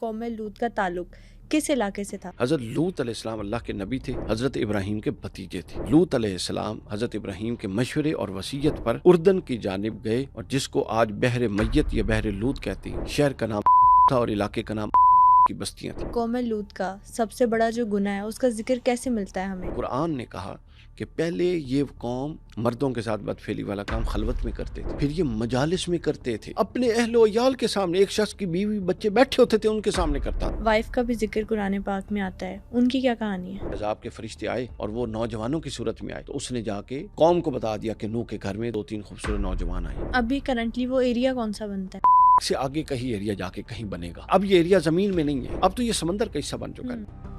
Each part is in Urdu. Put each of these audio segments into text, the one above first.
قوم لوط کا تعلق کس علاقے سے تھا؟ حضرت لوط علیہ السلام اللہ کے نبی تھے، حضرت ابراہیم کے بھتیجے تھے۔ لوط علیہ السلام حضرت ابراہیم کے مشورے اور وصیت پر اردن کی جانب گئے، اور جس کو آج بحر میت یا بحر لوط کہتے ہیں۔ شہر کا نام تھا اور علاقے کا نام کی بستیاں تھیں۔ قوم لوط کا سب سے بڑا جو گناہ ہے اس کا ذکر کیسے ملتا ہے ہمیں؟ قرآن نے کہا کہ پہلے یہ قوم مردوں کے ساتھ بدفعلی والا کام خلوت میں کرتے تھے، پھر یہ مجالس میں کرتے تھے، اپنے اہل و عیال کے سامنے، ایک شخص کی بیوی بچے بیٹھے ہوتے تھے ان کے سامنے کرتا تھا۔ وائف کا بھی ذکر قرآن پاک میں آتا ہے، ان کی کیا کہانی ہے؟ عذاب کے فرشتے آئے اور وہ نوجوانوں کی صورت میں آئے، تو اس نے جا کے قوم کو بتا دیا کہ نوح کے گھر میں 2-3 خوبصورت نوجوان آئے۔ ابھی کرنٹلی وہ ایریا کون سا بنتا ہے؟ اس سے آگے کہیں ایریا جا کے کہیں بنے گا۔ اب یہ ایریا زمین میں نہیں ہے، اب تو یہ سمندر کا حصہ بن چکا ہے۔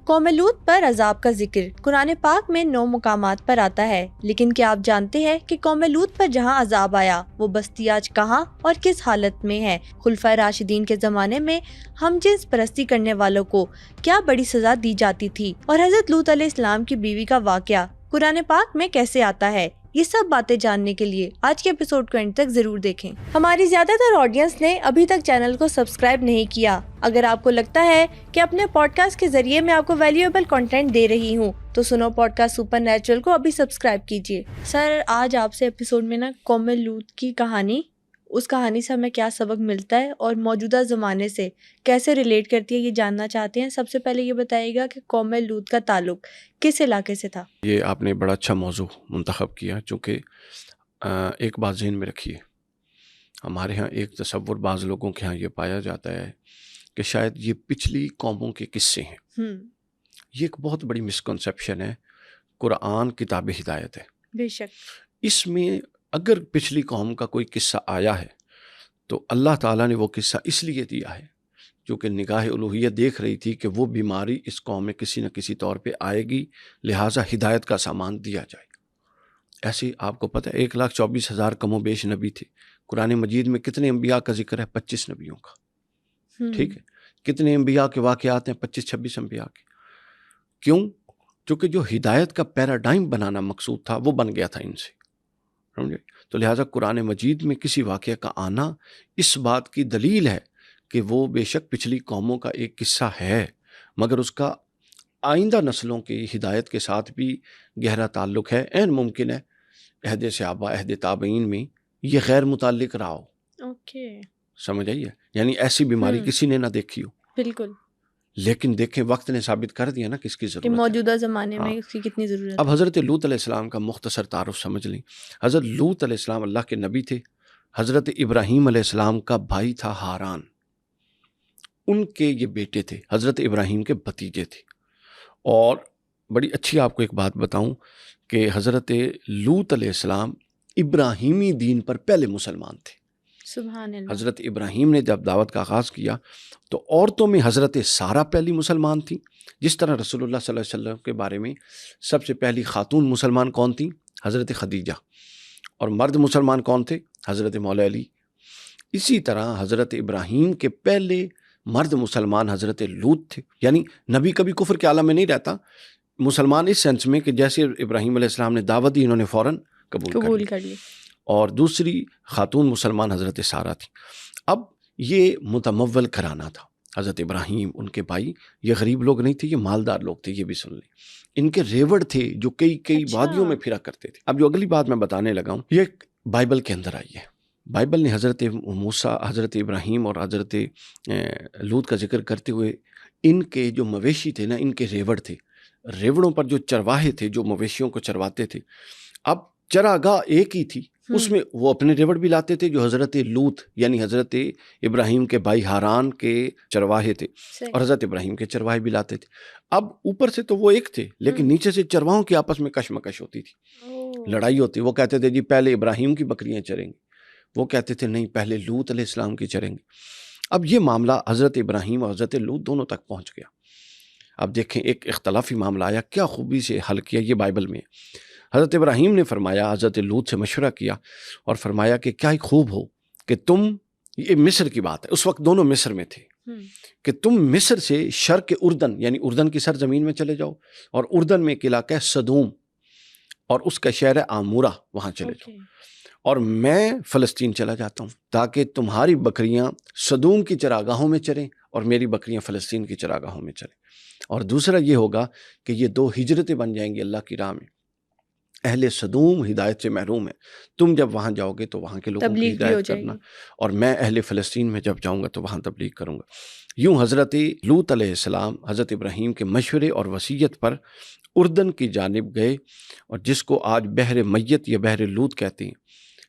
قوم لوط پر عذاب کا ذکر قرآن پاک میں 9 مقامات پر آتا ہے، لیکن کیا آپ جانتے ہیں کہ قوم لوط پر جہاں عذاب آیا وہ بستی آج کہاں اور کس حالت میں ہے؟ خلفائے راشدین کے زمانے میں ہم جنس پرستی کرنے والوں کو کیا بڑی سزا دی جاتی تھی، اور حضرت لوط علیہ السلام کی بیوی کا واقعہ قرآن پاک میں کیسے آتا ہے؟ یہ سب باتیں جاننے کے لیے آج کے ایپیسوڈ کو اینڈ تک ضرور دیکھیں۔ ہماری زیادہ تر آڈینس نے ابھی تک چینل کو سبسکرائب نہیں کیا۔ اگر آپ کو لگتا ہے کہ اپنے پوڈ کاسٹ کے ذریعے میں آپ کو ویلیویبل کنٹینٹ دے رہی ہوں تو سنو پوڈ کاسٹ سپر نیچرل کو ابھی سبسکرائب کیجیے۔ سر، آج آپ سے ایپیسوڈ میں قوم لوط کی کہانی، اس کہانی سے ہمیں کیا سبق ملتا ہے اور موجودہ زمانے سے کیسے ریلیٹ کرتی ہے یہ جاننا چاہتے ہیں۔ سب سے پہلے یہ بتائیے گا کہ قوم لوط کا تعلق کس علاقے سے تھا؟ یہ آپ نے بڑا اچھا موضوع منتخب کیا، چونکہ ایک بات ذہن میں رکھیے، ہمارے ہاں ایک تصور بعض لوگوں کے ہاں یہ پایا جاتا ہے کہ شاید یہ پچھلی قوموں کے قصے ہیں۔ یہ ایک بہت بڑی مسکنسیپشن ہے۔ قرآن کتاب ہدایت ہے، بے شک۔ اس میں اگر پچھلی قوم کا کوئی قصہ آیا ہے تو اللہ تعالیٰ نے وہ قصہ اس لیے دیا ہے کیونکہ نگاہ الوہیت دیکھ رہی تھی کہ وہ بیماری اس قوم میں کسی نہ کسی طور پہ آئے گی، لہٰذا ہدایت کا سامان دیا جائے۔ ایسے آپ کو پتہ ہے 1,24,000 کم و بیش نبی تھے۔ قرآن مجید میں کتنے انبیاء کا ذکر ہے؟ 25 نبیوں کا۔ ٹھیک ہے، کتنے انبیاء کے واقعات ہیں؟ 25-26 انبیاء کے۔ کیوں؟ کیونکہ جو ہدایت کا پیراڈائم بنانا مقصود تھا وہ بن گیا تھا ان سے، سمجھے؟ تو لہٰذا قرآن مجید میں کسی واقعہ کا آنا اس بات کی دلیل ہے کہ وہ بے شک پچھلی قوموں کا ایک قصہ ہے، مگر اس کا آئندہ نسلوں کی ہدایت کے ساتھ بھی گہرا تعلق ہے۔ عین ممکن ہے عہد صحابہ، عہد تابعین میں یہ غیر متعلق رہا ہو۔ اوکے، سمجھ آئیے؟ یعنی ایسی بیماری کسی نے نہ دیکھی ہو، بالکل، لیکن دیکھیں وقت نے ثابت کر دیا نا کس کی ضرورت کہ ہے۔ موجودہ زمانے میں اس کی کتنی ضرورت اب ہے۔ حضرت لوط علیہ السلام کا مختصر تعارف سمجھ لیں۔ حضرت لوط علیہ السلام اللہ کے نبی تھے۔ حضرت ابراہیم علیہ السلام کا بھائی تھا ہاران، ان کے یہ بیٹے تھے، حضرت ابراہیم کے بھتیجے تھے۔ اور بڑی اچھی آپ کو ایک بات بتاؤں کہ حضرت لوط علیہ السلام ابراہیمی دین پر پہلے مسلمان تھے۔ سبحان اللہ۔ حضرت ابراہیم نے جب دعوت کا آغاز کیا تو عورتوں میں حضرت سارہ پہلی مسلمان تھیں، جس طرح رسول اللہ صلی اللہ علیہ وسلم کے بارے میں سب سے پہلی خاتون مسلمان کون تھیں؟ حضرت خدیجہ۔ اور مرد مسلمان کون تھے؟ حضرت مولا علی۔ اسی طرح حضرت ابراہیم کے پہلے مرد مسلمان حضرت لوط تھے۔ یعنی نبی کبھی کفر کے عالم میں نہیں رہتا، مسلمان اس سینس میں کہ جیسے ابراہیم علیہ السلام نے دعوت دی، انہوں نے فوراً قبول کر لی۔ اور دوسری خاتون مسلمان حضرت سارہ تھی۔ اب یہ متمول گھرانہ تھا۔ حضرت ابراہیم، ان کے بھائی، یہ غریب لوگ نہیں تھے، یہ مالدار لوگ تھے، یہ بھی سن لیں۔ ان کے ریوڑ تھے جو کئی وادیوں میں پھرا کرتے تھے۔ اب جو اگلی بات میں بتانے لگا ہوں یہ بائبل کے اندر آئی ہے۔ بائبل نے حضرت موسیٰ، حضرت ابراہیم اور حضرت لوط کا ذکر کرتے ہوئے ان کے جو مویشی تھے نا، ان کے ریوڑ تھے، ریوڑوں پر جو چرواہے تھے جو مویشیوں کو چرواتے تھے، اب چراگاہ ایک ہی تھی، اس میں وہ اپنے ریوڑ بھی لاتے تھے جو حضرت لوط یعنی حضرت ابراہیم کے بھائی ہاران کے چرواہے تھے، اور حضرت ابراہیم کے چرواہے بھی لاتے تھے۔ اب اوپر سے تو وہ ایک تھے، لیکن نیچے سے چرواہوں کی آپس میں کشمکش ہوتی تھی، لڑائی ہوتی۔ وہ کہتے تھے جی پہلے ابراہیم کی بکریاں چریں گے، وہ کہتے تھے نہیں پہلے لوط علیہ السلام کی چریں گے۔ اب یہ معاملہ حضرت ابراہیم اور حضرت لوط دونوں تک پہنچ گیا۔ اب دیکھیں ایک اختلافی معاملہ آیا، کیا خوبی سے حل کیا، یہ بائبل میں۔ حضرت ابراہیم نے فرمایا، حضرت لوط سے مشورہ کیا اور فرمایا کہ کیا خوب ہو کہ تم، یہ مصر کی بات ہے، اس وقت دونوں مصر میں تھے، کہ تم مصر سے شرق اردن یعنی اردن کی سرزمین میں چلے جاؤ، اور اردن میں ایک علاقہ ہے سدوم اور اس کا شہر ہے آمورہ، وہاں چلے جاؤ، اور میں فلسطین چلا جاتا ہوں تاکہ تمہاری بکریاں صدوم کی چراگاہوں میں چریں اور میری بکریاں فلسطین کی چراگاہوں میں چریں. اور دوسرا یہ ہوگا کہ یہ 2 ہجرتیں بن جائیں گی اللہ کی راہ میں. اہل صدوم ہدایت سے محروم ہے، تم جب وہاں جاؤ گے تو وہاں کے لوگوں کی تبلیغ بھی ہو ہدایت جائے کرنا، گی. اور میں اہل فلسطین میں جب جاؤں گا تو وہاں تبلیغ کروں گا. یوں حضرت لوط علیہ السلام حضرت ابراہیم کے مشورے اور وصیت پر اردن کی جانب گئے، اور جس کو آج بحر میت یا بحر لوط کہتے ہیں.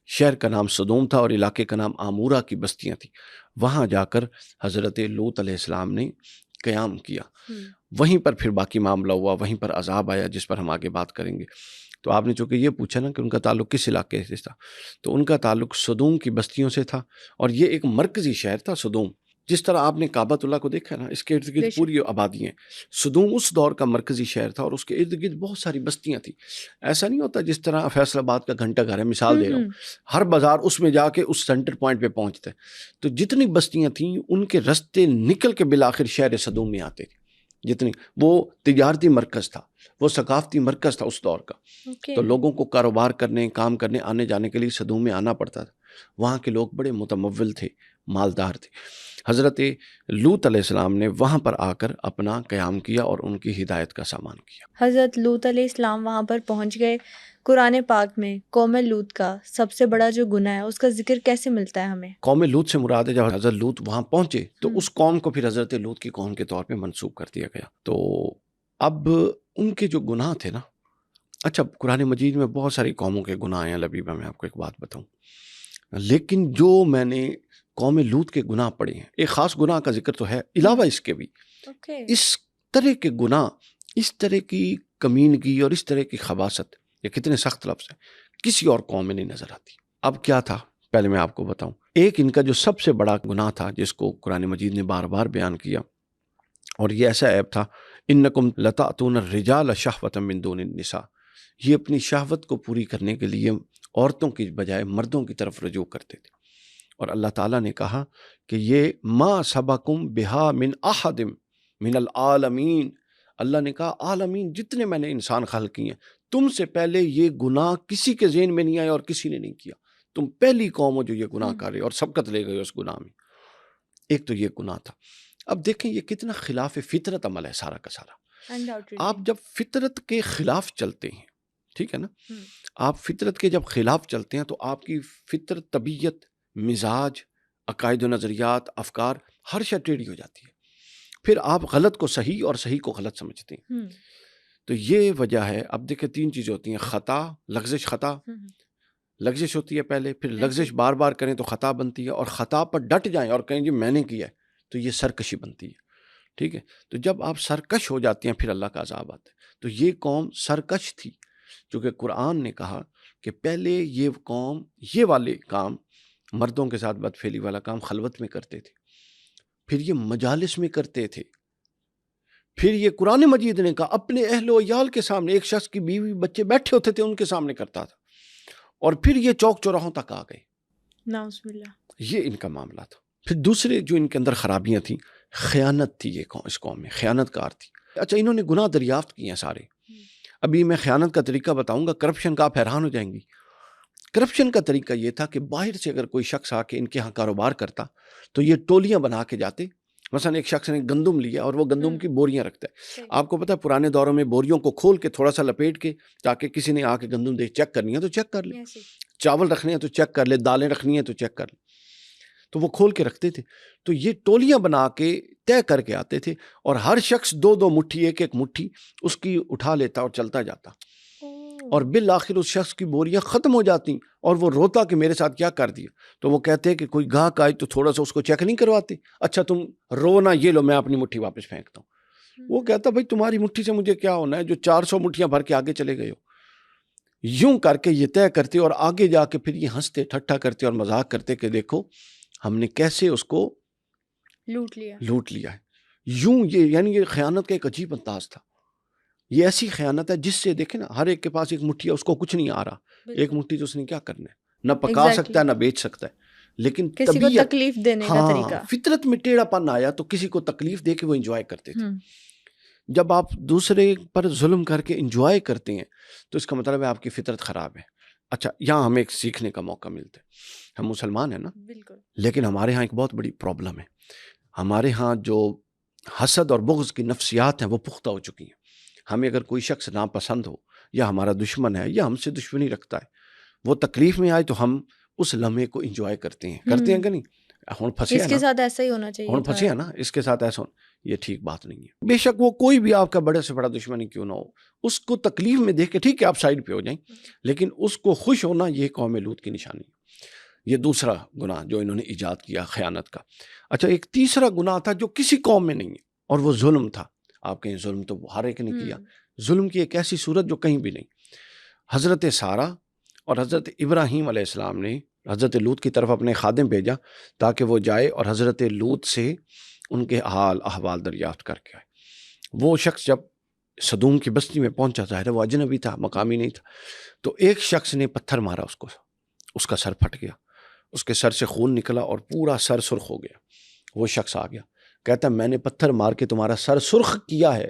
شہر کا نام صدوم تھا اور علاقے کا نام آمورہ کی بستیاں تھیں. وہاں جا کر حضرت لوط علیہ السلام نے قیام کیا. وہیں پر پھر باقی معاملہ ہوا، وہیں پر عذاب آیا جس پر ہم آگے بات کریں گے. تو آپ نے چونکہ یہ پوچھا نا کہ ان کا تعلق کس علاقے سے تھا، تو ان کا تعلق صدوم کی بستیوں سے تھا، اور یہ ایک مرکزی شہر تھا صدوم. جس طرح آپ نے کعبۃ اللہ کو دیکھا نا، اس کے ارد گرد پوری آبادی ہیں. صدوم اس دور کا مرکزی شہر تھا اور اس کے ارد گرد بہت ساری بستیاں تھیں. ایسا نہیں ہوتا جس طرح فیصل آباد کا گھنٹہ گھر ہے، مثال دے رہا ہوں، ہر بازار اس میں جا کے اس سینٹر پوائنٹ پہ پہنچتا ہے. تو جتنی بستیاں تھیں ان کے رستے نکل کے بالآخر شہر صدوم میں آتے تھے. جتنی وہ تجارتی مرکز تھا، وہ ثقافتی مرکز تھا اس دور کا. تو لوگوں کو کاروبار کرنے، کام کرنے، آنے جانے کے لیے صدوم میں آنا پڑتا تھا. وہاں کے لوگ بڑے متمول تھے، مالدار تھے. حضرت لوط علیہ السلام نے وہاں پر آ کر اپنا قیام کیا اور ان کی ہدایت کا سامان کیا. حضرت لوط علیہ السلام وہاں پر پہنچ گئے. قرآن پاک میں قوم لوط کا سب سے بڑا جو گناہ ہے اس کا ذکر کیسے ملتا ہے ہمیں؟ قوم لوط سے مراد ہے جب حضرت لوط وہاں پہنچے تو اس قوم کو پھر حضرت لوط کی قوم کے طور پہ منسوب کر دیا گیا. تو اب ان کے جو گناہ تھے نا، اچھا قرآن مجید میں بہت ساری قوموں کے گناہ ہیں لبیبہ، میں آپ کو ایک بات بتاؤں، لیکن جو میں نے قوم لوط کے گناہ پڑھے ہیں، ایک خاص گناہ کا ذکر تو ہے علاوہ اس کے بھی. اس طرح کے گناہ، اس طرح کی کمینگی اور اس طرح کی خباثت، یہ کتنے سخت لفظ ہیں، کسی اور قوم میں نہیں نظر آتی. اب کیا تھا پہلے میں آپ کو بتاؤں. ایک ان کا جو سب سے بڑا گناہ تھا جس کو قرآن مجید نے بار بار بیان کیا، اور یہ ایسا عیب تھا، انکم لتأتون الرجال شہوۃ من دون النساء. یہ اپنی شہوت کو پوری کرنے کے لیے عورتوں کی بجائے مردوں کی طرف رجوع کرتے تھے. اور اللہ تعالیٰ نے کہا کہ یہ ما سبقکم بہا من احد من العالمین. اللہ نے کہا عالمین جتنے میں نے انسان خلق کیے ہیں، تم سے پہلے یہ گناہ کسی کے ذہن میں نہیں آیا اور کسی نے نہیں کیا. تم پہلی قوم ہو جو یہ گناہ کرے اور سبقت لے گئے اس گناہ میں. ایک تو یہ گناہ تھا. اب دیکھیں یہ کتنا خلاف فطرت عمل ہے سارا کا سارا. آپ جب فطرت کے خلاف چلتے ہیں، ٹھیک ہے نا، آپ فطرت کے جب خلاف چلتے ہیں تو آپ کی فطرت، طبیعت، مزاج، عقائد و نظریات، افکار، ہر شے ٹیڑھی ہو جاتی ہے. پھر آپ غلط کو صحیح اور صحیح کو غلط سمجھتے ہیں. تو یہ وجہ ہے. اب دیکھیں 3 چیزیں ہوتی ہیں، خطا، لغزش. خطا لغزش ہوتی ہے پہلے، پھر لغزش بار بار کریں تو خطا بنتی ہے، اور خطا پر ڈٹ جائیں اور کہیں جی میں نے کیا ہے تو یہ سرکشی بنتی ہے. ٹھیک ہے، تو جب آپ سرکش ہو جاتے ہیں پھر اللہ کا عذاب آتا ہے. تو یہ قوم سرکش تھی، چونکہ قرآن نے کہا کہ پہلے یہ قوم یہ والے کام، مردوں کے ساتھ بدفعلی والا کام خلوت میں کرتے تھے، پھر یہ مجالس میں کرتے تھے، پھر یہ قرآن مجید نے کہا اپنے اہل و عیال کے سامنے، ایک شخص کی بیوی بچے بیٹھے ہوتے تھے ان کے سامنے کرتا تھا، اور پھر یہ چوک چوراہوں تک آ گئے. نعوذ باللہ. یہ ان کا معاملہ تھا. پھر دوسرے جو ان کے اندر خرابیاں تھیں، خیانت تھی. یہ قوم، اس قوم میں خیانت کار تھی. اچھا انہوں نے گناہ دریافت کیے ہیں سارے. ابھی میں خیانت کا طریقہ بتاؤں گا، کرپشن کا آپ حیران ہو جائیں گی. کرپشن کا طریقہ یہ تھا کہ باہر سے اگر کوئی شخص آ کے ان کے ہاں کاروبار کرتا تو یہ ٹولیاں بنا کے جاتے. مثلا ایک شخص نے گندم لیا اور وہ گندم کی بوریاں رکھتا ہے. آپ کو پتا ہے پرانے دوروں میں بوریوں کو کھول کے تھوڑا سا لپیٹ کے، تاکہ کسی نے آ کے گندم دیکھ چیک کرنی ہے تو چیک کر لے، چاول رکھنے ہیں تو چیک کر لے، دالیں رکھنی ہیں تو چیک کر لے. تو وہ کھول کے رکھتے تھے. تو یہ ٹولیاں بنا کے طے کر کے آتے تھے، اور ہر شخص 2-2 مٹھی، ایک مٹھی اس کی اٹھا لیتا اور چلتا جاتا، اور بالآخر اس شخص کی بوریاں ختم ہو جاتی اور وہ روتا کہ میرے ساتھ کیا کر دیا. تو وہ کہتے ہیں کہ کوئی گاہک آئے تو تھوڑا سا اس کو چیک نہیں کرواتے. اچھا تم رو نا، یہ لو میں اپنی مٹھی واپس پھینکتا ہوں. وہ کہتا بھائی تمہاری مٹھی سے مجھے کیا ہونا ہے جو 400 مٹھیاں بھر کے آگے چلے گئے ہو. یوں کر کے یہ طے کرتے، اور آگے جا کے پھر یہ ہنستے ٹھٹھا کرتے اور مذاق کرتے کہ دیکھو ہم نے کیسے اس کو لوٹ لیا ہے. یوں یہ یعنی یہ خیانت کا ایک عجیب انداز تھا. یہ ایسی خیانت ہے جس سے دیکھیں نا، ہر ایک کے پاس ایک مٹھی ہے، اس کو کچھ نہیں آ رہا. ایک مٹھی تو اس نے کیا کرنا ہے، نہ پکا سکتا ہے نہ بیچ سکتا ہے. لیکن کسی کو تکلیف دینے کا طریقہ، فطرت میں ٹیڑھا پن آیا تو کسی کو تکلیف دے کے وہ انجوائے کرتے تھے. جب آپ دوسرے پر ظلم کر کے انجوائے کرتے ہیں تو اس کا مطلب ہے آپ کی فطرت خراب ہے. اچھا یہاں ہمیں ایک سیکھنے کا موقع ملتا ہے، ہم مسلمان ہیں نا، بالکل. لیکن ہمارے ہاں ایک بہت بڑی پرابلم ہے، ہمارے ہاں جو حسد اور بغض کی نفسیات ہیں وہ پختہ ہو چکی ہیں. ہمیں اگر کوئی شخص ناپسند ہو یا ہمارا دشمن ہے یا ہم سے دشمنی رکھتا ہے، وہ تکلیف میں آئے تو ہم اس لمحے کو انجوائے کرتے ہیں کہ نہیں؟ ہن پھنسے اس ہیں کے نا، ساتھ ایسا ہی ہونا چاہیے ہن تھا. پھنسے ہیں نا، اس کے ساتھ ایسا یہ ٹھیک بات نہیں ہے. بے شک وہ کوئی بھی آپ کا بڑے سے بڑا دشمن ہی کیوں نہ ہو، اس کو تکلیف میں دیکھ کے ٹھیک ہے آپ سائڈ پہ ہو جائیں، لیکن اس کو خوش ہونا یہ قوم لوط کی نشانی ہے. یہ دوسرا گناہ جو انہوں نے ایجاد کیا خیانت کا. اچھا ایک تیسرا گناہ تھا جو کسی قوم میں نہیں ہے، اور وہ ظلم تھا. آپ کہیں ظلم تو ہر ایک نے کیا، ظلم کی ایک ایسی صورت جو کہیں بھی نہیں. حضرت سارہ اور حضرت ابراہیم علیہ السلام نے حضرت لوط کی طرف اپنے خادم بھیجا تاکہ وہ جائے اور حضرت لوط سے ان کے حال احوال دریافت کر کے آئے. وہ شخص جب صدوم کی بستی میں پہنچا، ظاہر ہے وہ اجنبی تھا، مقامی نہیں تھا، تو ایک شخص نے پتھر مارا اس کو، اس کا سر پھٹ گیا، اس کے سر سے خون نکلا اور پورا سر سرخ ہو گیا. وہ شخص آ گیا کہتا میں نے پتھر مار کے تمہارا سر سرخ کیا ہے،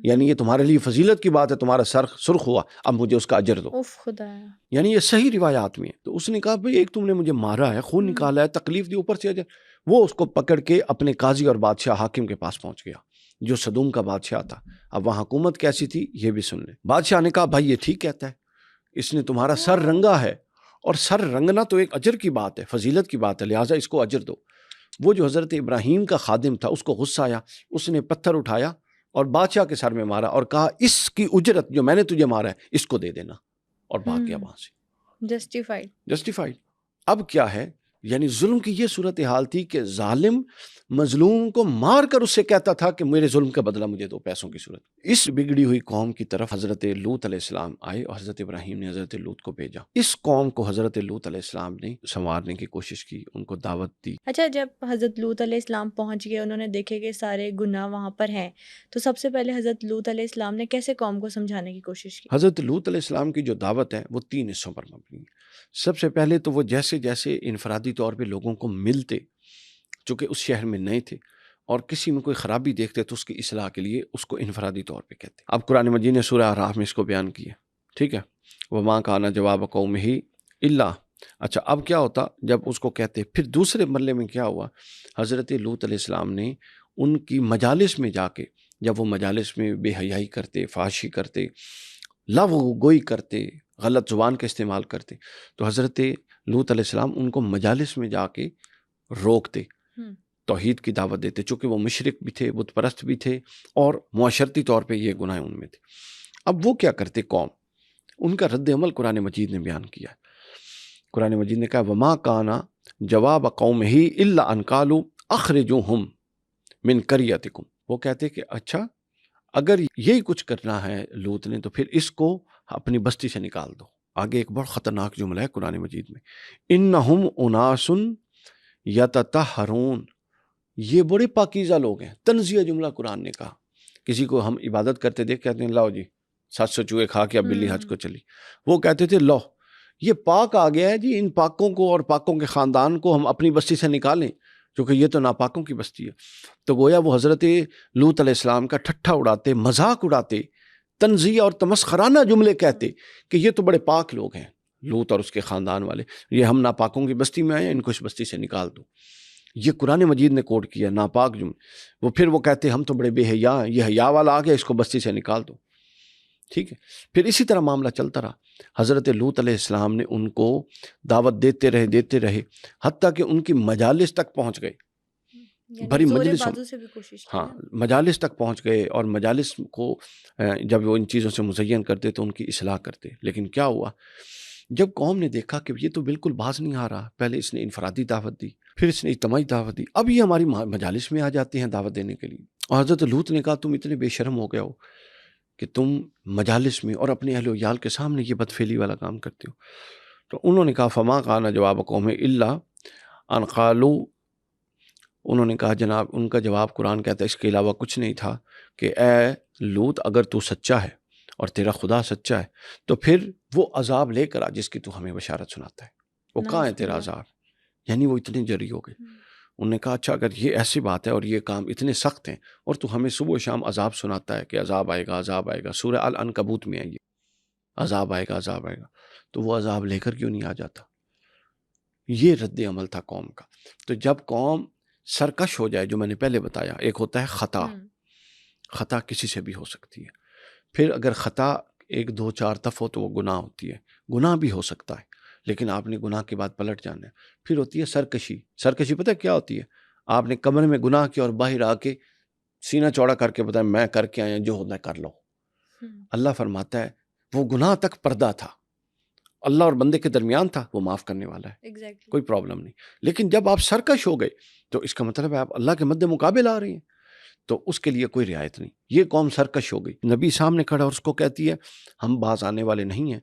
یعنی یہ تمہارے لیے فضیلت کی بات ہے، تمہارا سر سرخ ہوا، اب مجھے اس کا اجر دو. خدا، یعنی یہ صحیح روایات میں ہے. تو اس نے کہا بھئی ایک تم نے مجھے مارا ہے، خون نکالا ہے، تکلیف دی، اوپر سے اجر. وہ اس کو پکڑ کے اپنے قاضی اور بادشاہ حاکم کے پاس پہنچ گیا جو صدوم کا بادشاہ تھا. اب وہاں حکومت کیسی تھی یہ بھی سن لیں. بادشاہ نے کہا بھائی یہ ٹھیک کہتا ہے، اس نے تمہارا سر رنگا ہے، اور سر رنگنا تو ایک اجر کی بات ہے، فضیلت کی بات ہے، لہٰذا اس کو اجر دو. وہ جو حضرت ابراہیم کا خادم تھا اس کو غصہ آیا، اس نے پتھر اٹھایا اور بادشاہ کے سر میں مارا اور کہا اس کی اجرت جو میں نے تجھے مارا ہے اس کو دے دینا، اور بھاگ گیا وہاں سے. جسٹیفائیڈ. اب کیا ہے، یعنی ظلم کی یہ صورتحال تھی کہ ظالم مظلوم کو مار کر اس سے کہتا تھا کہ میرے ظلم کا بدلہ مجھے دو پیسوں کی صورت. اس بگڑی ہوئی قوم کی طرف حضرت لوط علیہ السلام آئے اور حضرت ابراہیم نے حضرت لوط کو بھیجا. اس قوم کو حضرت لوط علیہ السلام نے سنوارنے کی کوشش کی، ان کو دعوت دی. اچھا جب حضرت لوط علیہ السلام پہنچ گئے، انہوں نے دیکھے کہ سارے گناہ وہاں پر ہیں، تو سب سے پہلے حضرت لوط علیہ السلام نے کیسے قوم کو سمجھانے کی کوشش کی؟ حضرت لوط علیہ السلام کی جو دعوت ہے وہ 3 حصوں پر مبنی ہے. سب سے پہلے تو وہ جیسے جیسے انفرادی طور پہ لوگوں کو ملتے، چونکہ اس شہر میں نئے تھے، اور کسی میں کوئی خرابی دیکھتے تو اس کی اصلاح کے لیے اس کو انفرادی طور پہ کہتے. اب قرآن مجید نے سورہ اعراف میں اس کو بیان کیا، ٹھیک ہے، وَمَا كَانَ جَوَابَ قَوْمِهِ إِلَّا. اچھا اب کیا ہوتا جب اس کو کہتے؟ پھر دوسرے مرحلے میں کیا ہوا، حضرت لوط علیہ السلام نے ان کی مجالس میں جا کے، جب وہ مجالس میں بے حیائی کرتے، فحاشی کرتے، لغو گوئی کرتے، غلط زبان کا استعمال کرتے، تو حضرت لوط علیہ السلام ان کو مجالس میں جا کے روکتے، توحید کی دعوت دیتے، چونکہ وہ مشرک بھی تھے، بت پرست بھی تھے، اور معاشرتی طور پہ یہ گناہ ان میں تھے. اب وہ کیا کرتے قوم، ان کا رد عمل قرآن مجید نے بیان کیا ہے. قرآن مجید نے کہا وَمَا كَانَ جَوَابَ قَوْمِهِ إِلَّا أَنْ قَالُوا أَخْرِجُوهُمْ مِنْ قَرْيَتِكُمْ. وہ کہتے کہ اچھا اگر یہی کچھ کرنا ہے لوط نے تو پھر اس کو اپنی بستی سے نکال دو. آگے ایک بڑا خطرناک جملہ ہے قرآن مجید میں، إِنَّهُمْ أُنَاسٌ يَتَطَهَّرُونَ. یہ بڑے پاکیزہ لوگ ہیں. تنزیہ جملہ قرآن نے کہا. کسی کو ہم عبادت کرتے دیکھ کہتے ہیں لاؤ جی 700 چوہے کھا کے اب بلی حج کو چلی. وہ کہتے تھے لو یہ پاک آ گیا ہے جی، ان پاکوں کو اور پاکوں کے خاندان کو ہم اپنی بستی سے نکالیں، کیونکہ یہ تو ناپاکوں کی بستی ہے. تو گویا وہ حضرت لوط علیہ السلام کا ٹھٹھا اڑاتے، مذاق اڑاتے، تنزیہ اور تمسخرانہ جملے کہتے کہ یہ تو بڑے پاک لوگ ہیں لوط اور اس کے خاندان والے، یہ ہم ناپاکوں کی بستی میں آئے ہیں، ان کو اس بستی سے نکال دو. یہ قرآن مجید نے کوٹ کیا ناپاک جملے. وہ پھر وہ کہتے ہم تو بڑے بے حیا ہیں، یہ حیا والا آ گیا، اس کو بستی سے نکال دو. ٹھیک ہے، پھر اسی طرح معاملہ چلتا رہا. حضرت لوط علیہ السلام نے ان کو دعوت دیتے رہے حتیٰ کہ ان کی مجالس تک پہنچ گئے. بھری مجلس، ہاں مجالس تک پہنچ گئے، اور مجالس کو جب وہ ان چیزوں سے مزین کرتے تو ان کی اصلاح کرتے. لیکن کیا ہوا، جب قوم نے دیکھا کہ یہ تو بالکل باز نہیں آ رہا، پہلے اس نے انفرادی دعوت دی، پھر اس نے اجتماعی دعوت دی، اب یہ ہماری مجالس میں آ جاتے ہیں دعوت دینے کے لیے. اور حضرت لوط نے کہا تم اتنے بے شرم ہو گئے ہو کہ تم مجالس میں اور اپنے اہل و عیال کے سامنے یہ بدفعلی والا کام کرتے ہو. تو انہوں نے کہا فما کان جواب قوم الا ان قالوا. انہوں نے کہا جناب ان کا جواب قرآن کہتا ہے اس کے علاوہ کچھ نہیں تھا کہ اے لوط اگر تو سچا ہے اور تیرا خدا سچا ہے تو پھر وہ عذاب لے کر آ جس کی تو ہمیں بشارت سناتا ہے. وہ کہاں ہے تیرا عذاب؟ یعنی وہ اتنے جری ہو گئے. انہوں نے کہا اچھا اگر یہ ایسی بات ہے اور یہ کام اتنے سخت ہیں اور تو ہمیں صبح و شام عذاب سناتا ہے کہ عذاب آئے گا عذاب آئے گا. سورہ العنکبوت میں ہے یہ. عذاب آئے گا عذاب آئے گا، تو وہ عذاب لے کر کیوں نہیں آ جاتا؟ یہ رد عمل تھا قوم کا۔ تو جب قوم سرکش ہو جائے، جو میں نے پہلے بتایا، ایک ہوتا ہے خطا، خطا کسی سے بھی ہو سکتی ہے، پھر اگر خطا 1 2 4 دفعہ تو وہ گناہ ہوتی ہے، گناہ بھی ہو سکتا ہے لیکن آپ نے گناہ کے بعد پلٹ جانا ہے۔ پھر ہوتی ہے سرکشی، سرکشی پتہ ہے کیا ہوتی ہے؟ آپ نے کمرے میں گناہ کیا اور باہر آ کے سینہ چوڑا کر کے بتایا میں کر کے آیا، جو ہوتا ہے کر لو۔ اللہ فرماتا ہے وہ گناہ تک پردہ تھا، اللہ اور بندے کے درمیان تھا، وہ معاف کرنے والا ہے، کوئی پرابلم نہیں۔ لیکن جب آپ سرکش ہو گئے تو اس کا مطلب ہے آپ اللہ کے مد مقابل آ رہے ہیں، تو اس کے لیے کوئی رعایت نہیں۔ یہ قوم سرکش ہو گئی، نبی سامنے کھڑا اور اس کو کہتی ہے ہم باز آنے والے نہیں ہیں،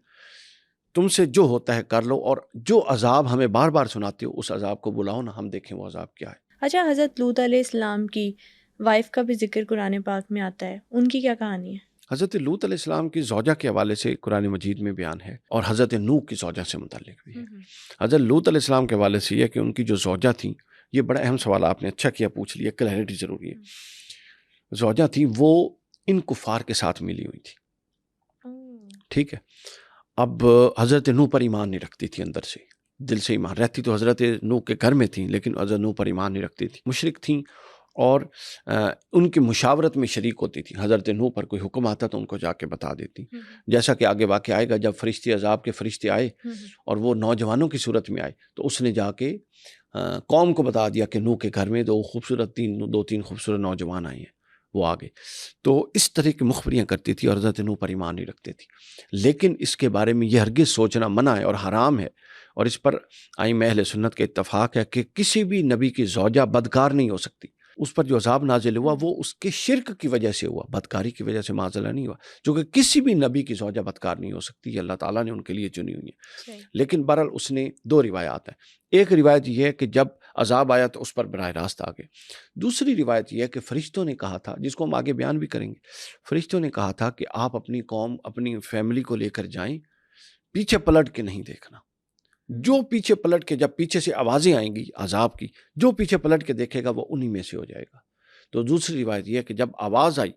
تم سے جو ہوتا ہے کر لو، اور جو عذاب ہمیں بار بار سناتے ہو اس عذاب کو بلاؤ نا، ہم دیکھیں وہ عذاب کیا ہے۔ اچھا، حضرت لوط علیہ السلام کی وائف کا بھی ذکر قرآن پاک میں آتا ہے، ان کی کیا کہانی ہے؟ حضرت لوط علیہ السلام کی زوجہ کے حوالے سے قرآن مجید میں بیان ہے، اور حضرت نوح کی زوجہ سے متعلق بھی ہے۔ حضرت لوط علیہ السلام کے حوالے سے یہ کہ ان کی جو زوجہ تھیں، یہ بڑا اہم سوال آپ نے اچھا کیا پوچھ لیا، کلیئرٹی ضروری ہے۔ زوجہ تھیں وہ ان کفار کے ساتھ ملی ہوئی تھی، ٹھیک ہے۔ اب حضرت نوح پر ایمان نہیں رکھتی تھی، اندر سے دل سے ایمان رہتی تو حضرت نوح کے گھر میں تھیں، لیکن حضرت نوح پر ایمان نہیں رکھتی تھی، مشرک تھیں، اور ان کی مشاورت میں شریک ہوتی تھی۔ حضرت نوح پر کوئی حکم آتا تو ان کو جا کے بتا دیتی، جیسا کہ آگے واقعہ آئے گا جب فرشتے عذاب کے فرشتے آئے اور وہ نوجوانوں کی صورت میں آئے تو اس نے جا کے قوم کو بتا دیا کہ نوح کے گھر میں دو تین خوبصورت نوجوان آئے ہیں، وہ آگے۔ تو اس طرح کی مخبریاں کرتی تھی اور حضرت نوح پر ایمان نہیں رکھتے تھی، لیکن اس کے بارے میں یہ ہرگز سوچنا منع ہے اور حرام ہے، اور اس پر ائمہ اہل سنت کے اتفاق ہے کہ کسی بھی نبی کی زوجہ بدکار نہیں ہو سکتی۔ اس پر جو عذاب نازل ہوا وہ اس کے شرک کی وجہ سے ہوا، بدکاری کی وجہ سے معاذ اللہ نہیں ہوا، جو کہ کسی بھی نبی کی زوجہ بدکار نہیں ہو سکتی، اللہ تعالیٰ نے ان کے لیے چنی ہوئی ہے۔ لیکن بہرحال اس نے 2 روایات ہیں، ایک روایت یہ ہے کہ جب عذاب آیا تو اس پر براہ راست آ گئے، دوسری روایت یہ ہے کہ فرشتوں نے کہا تھا، جس کو ہم آگے بیان بھی کریں گے، فرشتوں نے کہا تھا کہ آپ اپنی قوم اپنی فیملی کو لے کر جائیں، پیچھے پلٹ کے نہیں دیکھنا، جو پیچھے پلٹ کے، جب پیچھے سے آوازیں آئیں گی عذاب کی، جو پیچھے پلٹ کے دیکھے گا وہ انہی میں سے ہو جائے گا۔ تو دوسری روایت یہ ہے کہ جب آواز آئی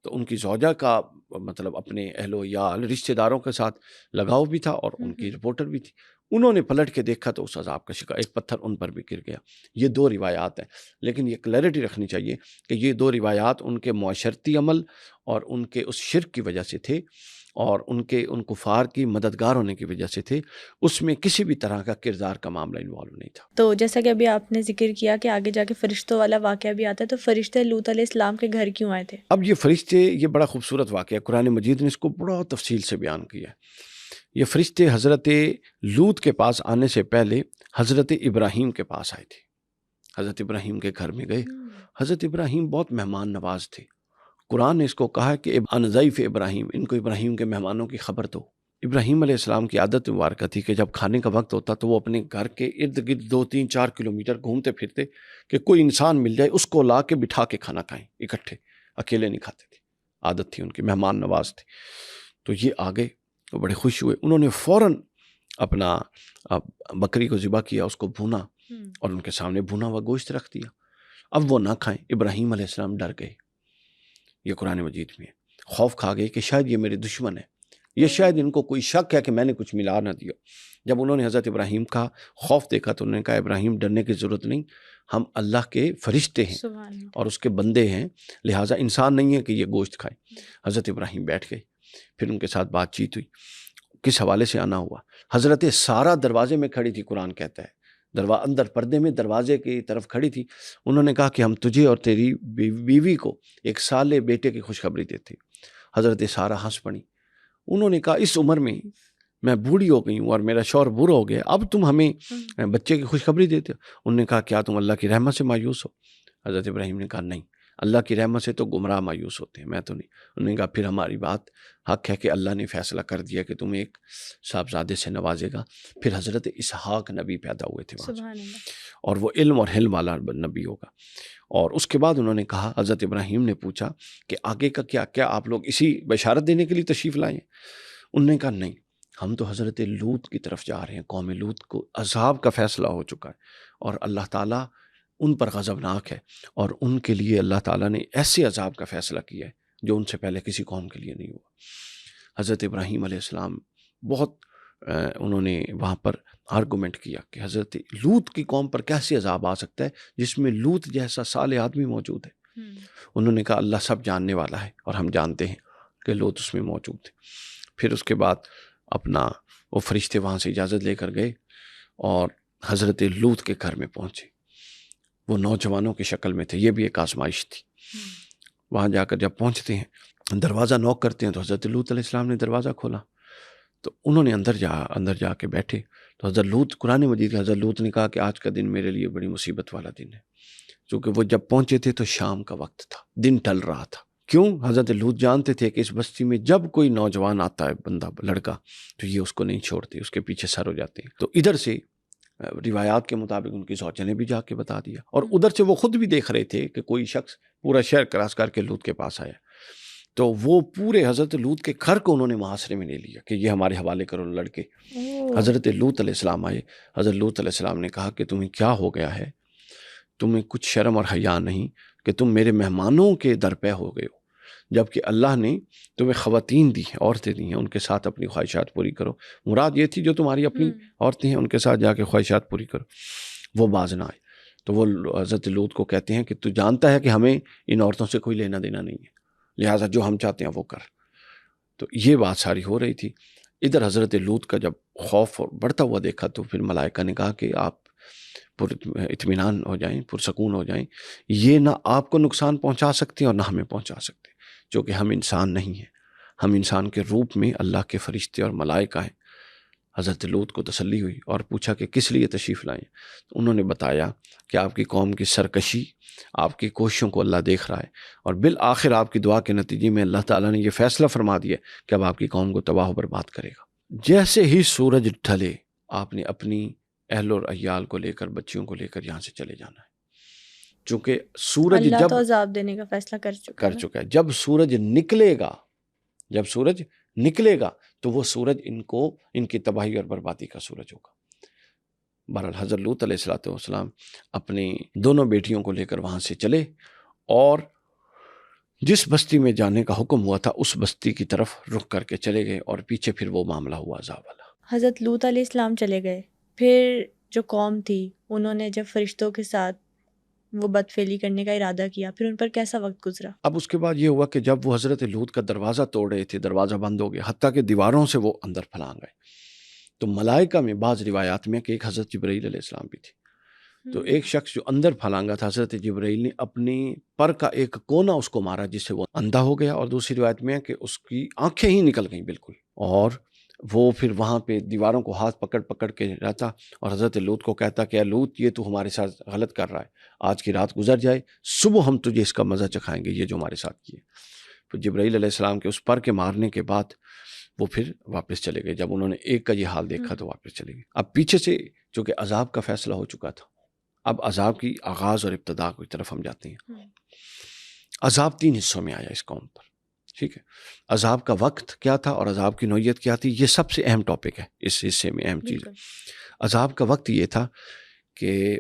تو ان کی زوجہ کا مطلب اپنے اہل و عیال رشتہ داروں کے ساتھ لگاؤ بھی تھا اور ان کی رپورٹر بھی تھی، انہوں نے پلٹ کے دیکھا تو اس عذاب کا شکار، ایک پتھر ان پر بھی گر گیا۔ یہ 2 روایات ہیں، لیکن یہ کلیئرٹی رکھنی چاہیے کہ یہ 2 روایات ان کے معاشرتی عمل اور ان کے اس شرک کی وجہ سے تھے، اور ان کفار کی مددگار ہونے کی وجہ سے تھے، اس میں کسی بھی طرح کا کردار کا معاملہ انوالو نہیں تھا۔ تو جیسا کہ ابھی آپ نے ذکر کیا کہ آگے جا کے فرشتوں والا واقعہ بھی آتا ہے، تو فرشتے لوط علیہ السلام کے گھر کیوں آئے تھے؟ اب یہ فرشتے، یہ بڑا خوبصورت واقعہ، قرآن مجید نے اس کو بڑا تفصیل سے بیان کیا ہے۔ یہ فرشتے حضرت لوط کے پاس آنے سے پہلے حضرت ابراہیم کے پاس آئے تھے، حضرت ابراہیم کے گھر میں گئے۔ حضرت ابراہیم بہت مہمان نواز تھے، قرآن نے اس کو کہا کہ ان ضیف ابراہیم، ان کو ابراہیم کے مہمانوں کی خبر دو۔ ابراہیم علیہ السلام کی عادت مبارکہ تھی کہ جب کھانے کا وقت ہوتا تو وہ اپنے گھر کے ارد گرد 2 3 4 کلومیٹر گھومتے پھرتے کہ کوئی انسان مل جائے اس کو لا کے بٹھا کے کھانا کھائیں اکٹھے، اکیلے نہیں کھاتے تھے، عادت تھی ان کی، مہمان نواز تھے۔ تو یہ آگے وہ بڑے خوش ہوئے، انہوں نے فوراً اپنا بکری کو ذبح کیا، اس کو بھونا اور ان کے سامنے بھونا ہوا گوشت رکھ دیا۔ اب وہ نہ کھائیں، ابراہیم علیہ السلام ڈر گئے، یہ قرآن مجید میں ہے، خوف کھا گئے کہ شاید یہ میرے دشمن ہے، یہ شاید ان کو کوئی شک ہے کہ میں نے کچھ ملا نہ دیا۔ جب انہوں نے حضرت ابراہیم کا خوف دیکھا تو انہوں نے کہا ابراہیم ڈرنے کی ضرورت نہیں، ہم اللہ کے فرشتے ہیں اور اس کے بندے ہیں، لہٰذا انسان نہیں ہے کہ یہ گوشت کھائے۔ حضرت ابراہیم بیٹھ گئے، پھر ان کے ساتھ بات چیت ہوئی، کس حوالے سے آنا ہوا۔ حضرت سارہ دروازے میں کھڑی تھی، قرآن کہتا ہے اندر پردے میں دروازے کی طرف کھڑی تھی، انہوں نے کہا کہ ہم تجھے اور تیری بیوی کو 1 سال بیٹے کی خوشخبری دیتے۔ حضرت سارہ ہنس پڑی، انہوں نے کہا اس عمر میں بوڑھی ہو گئی ہوں اور میرا شوہر بوڑھا ہو گیا، اب تم ہمیں بچے کی خوشخبری دیتے ہو؟ انہوں نے کہا کیا تم اللہ کی رحمت سے مایوس ہو؟ حضرت ابراہیم نے کہا نہیں، اللہ کی رحمت سے تو گمراہ مایوس ہوتے ہیں، میں تو نہیں۔ انہوں نے کہا پھر ہماری بات حق ہے کہ اللہ نے فیصلہ کر دیا کہ تم ایک صاحبزادے سے نوازے گا۔ پھر حضرت اسحاق نبی پیدا ہوئے تھے وہاں، اور وہ علم اور حلم والا نبی ہوگا۔ اور اس کے بعد انہوں نے کہا، حضرت ابراہیم نے پوچھا کہ آگے کا کیا آپ لوگ اسی بشارت دینے کے لیے تشریف لائے ہیں؟ انہوں نے کہا نہیں، ہم تو حضرت لوط کی طرف جا رہے ہیں، قوم لوط کو عذاب کا فیصلہ ہو چکا ہے اور اللہ تعالیٰ ان پر غضبناک ہے، اور ان کے لیے اللہ تعالیٰ نے ایسے عذاب کا فیصلہ کیا ہے جو ان سے پہلے کسی قوم کے لیے نہیں ہوا۔ حضرت ابراہیم علیہ السلام بہت انہوں نے وہاں پر آرگومنٹ کیا کہ حضرت لوط کی قوم پر کیسے عذاب آ سکتا ہے جس میں لوط جیسا صالح آدمی موجود ہے۔ انہوں نے کہا اللہ سب جاننے والا ہے اور ہم جانتے ہیں کہ لوط اس میں موجود تھے۔ پھر اس کے بعد اپنا وہ فرشتے وہاں سے اجازت لے کر گئے اور حضرت لوط کے گھر میں پہنچے۔ وہ نوجوانوں کی شکل میں تھے، یہ بھی ایک آزمائش تھی۔ وہاں جا کر جب پہنچتے ہیں، دروازہ نوک کرتے ہیں تو حضرت لوط علیہ السلام نے دروازہ کھولا تو انہوں نے اندر جا کے بیٹھے تو حضرت لوط، قرآن مجید کے حضرت لوط نے کہا کہ آج کا دن میرے لیے بڑی مصیبت والا دن ہے، کیونکہ وہ جب پہنچے تھے تو شام کا وقت تھا، دن ڈھل رہا تھا۔ کیوں؟ حضرت لوط جانتے تھے کہ اس بستی میں جب کوئی نوجوان آتا ہے، بندہ، لڑکا، تو یہ اس کو نہیں چھوڑتے، اس کے پیچھے سر ہو جاتے ہیں۔ تو ادھر سے روایات کے مطابق ان کی زوجہ نے بھی جا کے بتا دیا، اور ادھر سے وہ خود بھی دیکھ رہے تھے کہ کوئی شخص پورا شہر کراس کر کے لوط کے پاس آیا، تو وہ پورے حضرت لوط کے گھر کو انہوں نے محاصرے میں لے لیا کہ یہ ہمارے حوالے کرو لڑکے۔ حضرت لوط علیہ السلام آئے، حضرت لوط علیہ السلام نے کہا کہ تمہیں کیا ہو گیا ہے، تمہیں کچھ شرم اور حیا نہیں کہ تم میرے مہمانوں کے در پہ ہو گئے ہو، جبکہ اللہ نے تمہیں خواتین دی ہیں، عورتیں دی ہیں، ان کے ساتھ اپنی خواہشات پوری کرو۔ مراد یہ تھی جو تمہاری اپنی عورتیں ہیں ان کے ساتھ جا کے خواہشات پوری کرو۔ وہ باز نہ آئے تو وہ حضرت لوط کو کہتے ہیں کہ تو جانتا ہے کہ ہمیں ان عورتوں سے کوئی لینا دینا نہیں ہے، لہٰذا جو ہم چاہتے ہیں وہ کر۔ تو یہ بات ساری ہو رہی تھی۔ ادھر حضرت لوط کا جب خوف بڑھتا ہوا دیکھا تو پھر ملائکہ نے کہا کہ آپ پر اطمینان ہو جائیں، پرسکون ہو جائیں، یہ نہ آپ کو نقصان پہنچا سکتے اور نہ ہمیں پہنچا سکتے، چونکہ ہم انسان نہیں ہیں، ہم انسان کے روپ میں اللہ کے فرشتے اور ملائکہ ہیں۔ حضرت لوط کو تسلی ہوئی اور پوچھا کہ کس لیے تشریف لائیں؟ انہوں نے بتایا کہ آپ کی قوم کی سرکشی، آپ کی کوششوں کو اللہ دیکھ رہا ہے، اور بالآخر آپ کی دعا کے نتیجے میں اللہ تعالیٰ نے یہ فیصلہ فرما دیا کہ اب آپ کی قوم کو تباہ و برباد کرے گا۔ جیسے ہی سورج ڈھلے آپ نے اپنی اہل اور عیال کو لے کر، بچیوں کو لے کر یہاں سے چلے جانا ہے، چونکہ سورج اللہ جب تو عذاب دینے کا فیصلہ کر چکا ہے۔ جب سورج نکلے گا تو وہ سورج ان کی تباہی اور بربادی کا سورج ہوگا۔ بہرحال حضرت لوط علیہ السلام اپنی دونوں بیٹیوں کو لے کر وہاں سے چلے اور جس بستی میں جانے کا حکم ہوا تھا اس بستی کی طرف رخ کر کے چلے گئے، اور پیچھے پھر وہ معاملہ ہوا عذاب والا۔ حضرت لوط علیہ السلام چلے گئے، پھر جو قوم تھی انہوں نے جب فرشتوں کے ساتھ وہ بدفعلی کرنے کا ارادہ کیا، پھر ان پر کیسا وقت گزرا؟ اب اس کے بعد یہ ہوا کہ جب وہ حضرت لوط کا دروازہ توڑ رہے تھے، دروازہ بند ہو گیا، حتیٰ کہ دیواروں سے وہ اندر پھلانگ گئے، تو ملائکہ میں بعض روایات میں کہ ایک حضرت جبرائیل علیہ السلام بھی تھی، تو ایک شخص جو اندر پھلانگا تھا، حضرت جبرائیل نے اپنی پر کا ایک کونا اس کو مارا جس سے وہ اندھا ہو گیا، اور دوسری روایت میں ہے کہ اس کی آنکھیں ہی نکل گئیں بالکل، اور وہ پھر وہاں پہ دیواروں کو ہاتھ پکڑ کے رہتا اور حضرت لوط کو کہتا کہ اے لوط، یہ تو ہمارے ساتھ غلط کر رہا ہے، آج کی رات گزر جائے، صبح ہم تجھے اس کا مزہ چکھائیں گے، یہ جو ہمارے ساتھ کیے۔ پھر جبرائیل علیہ السلام کے اس پر کے مارنے کے بعد وہ پھر واپس چلے گئے، جب انہوں نے ایک کا یہ حال دیکھا تو واپس چلے گئے۔ اب پیچھے سے چونکہ عذاب کا فیصلہ ہو چکا تھا، اب عذاب کی آغاز اور ابتدا کی طرف ہم جاتے ہیں۔ عذاب 3 حصوں میں آیا اس قوم پر، ٹھیک ہے؟ عذاب کا وقت کیا تھا اور عذاب کی نوعیت کیا تھی، یہ سب سے اہم ٹاپک ہے اس حصے میں، اہم چیز۔ عذاب کا وقت یہ تھا کہ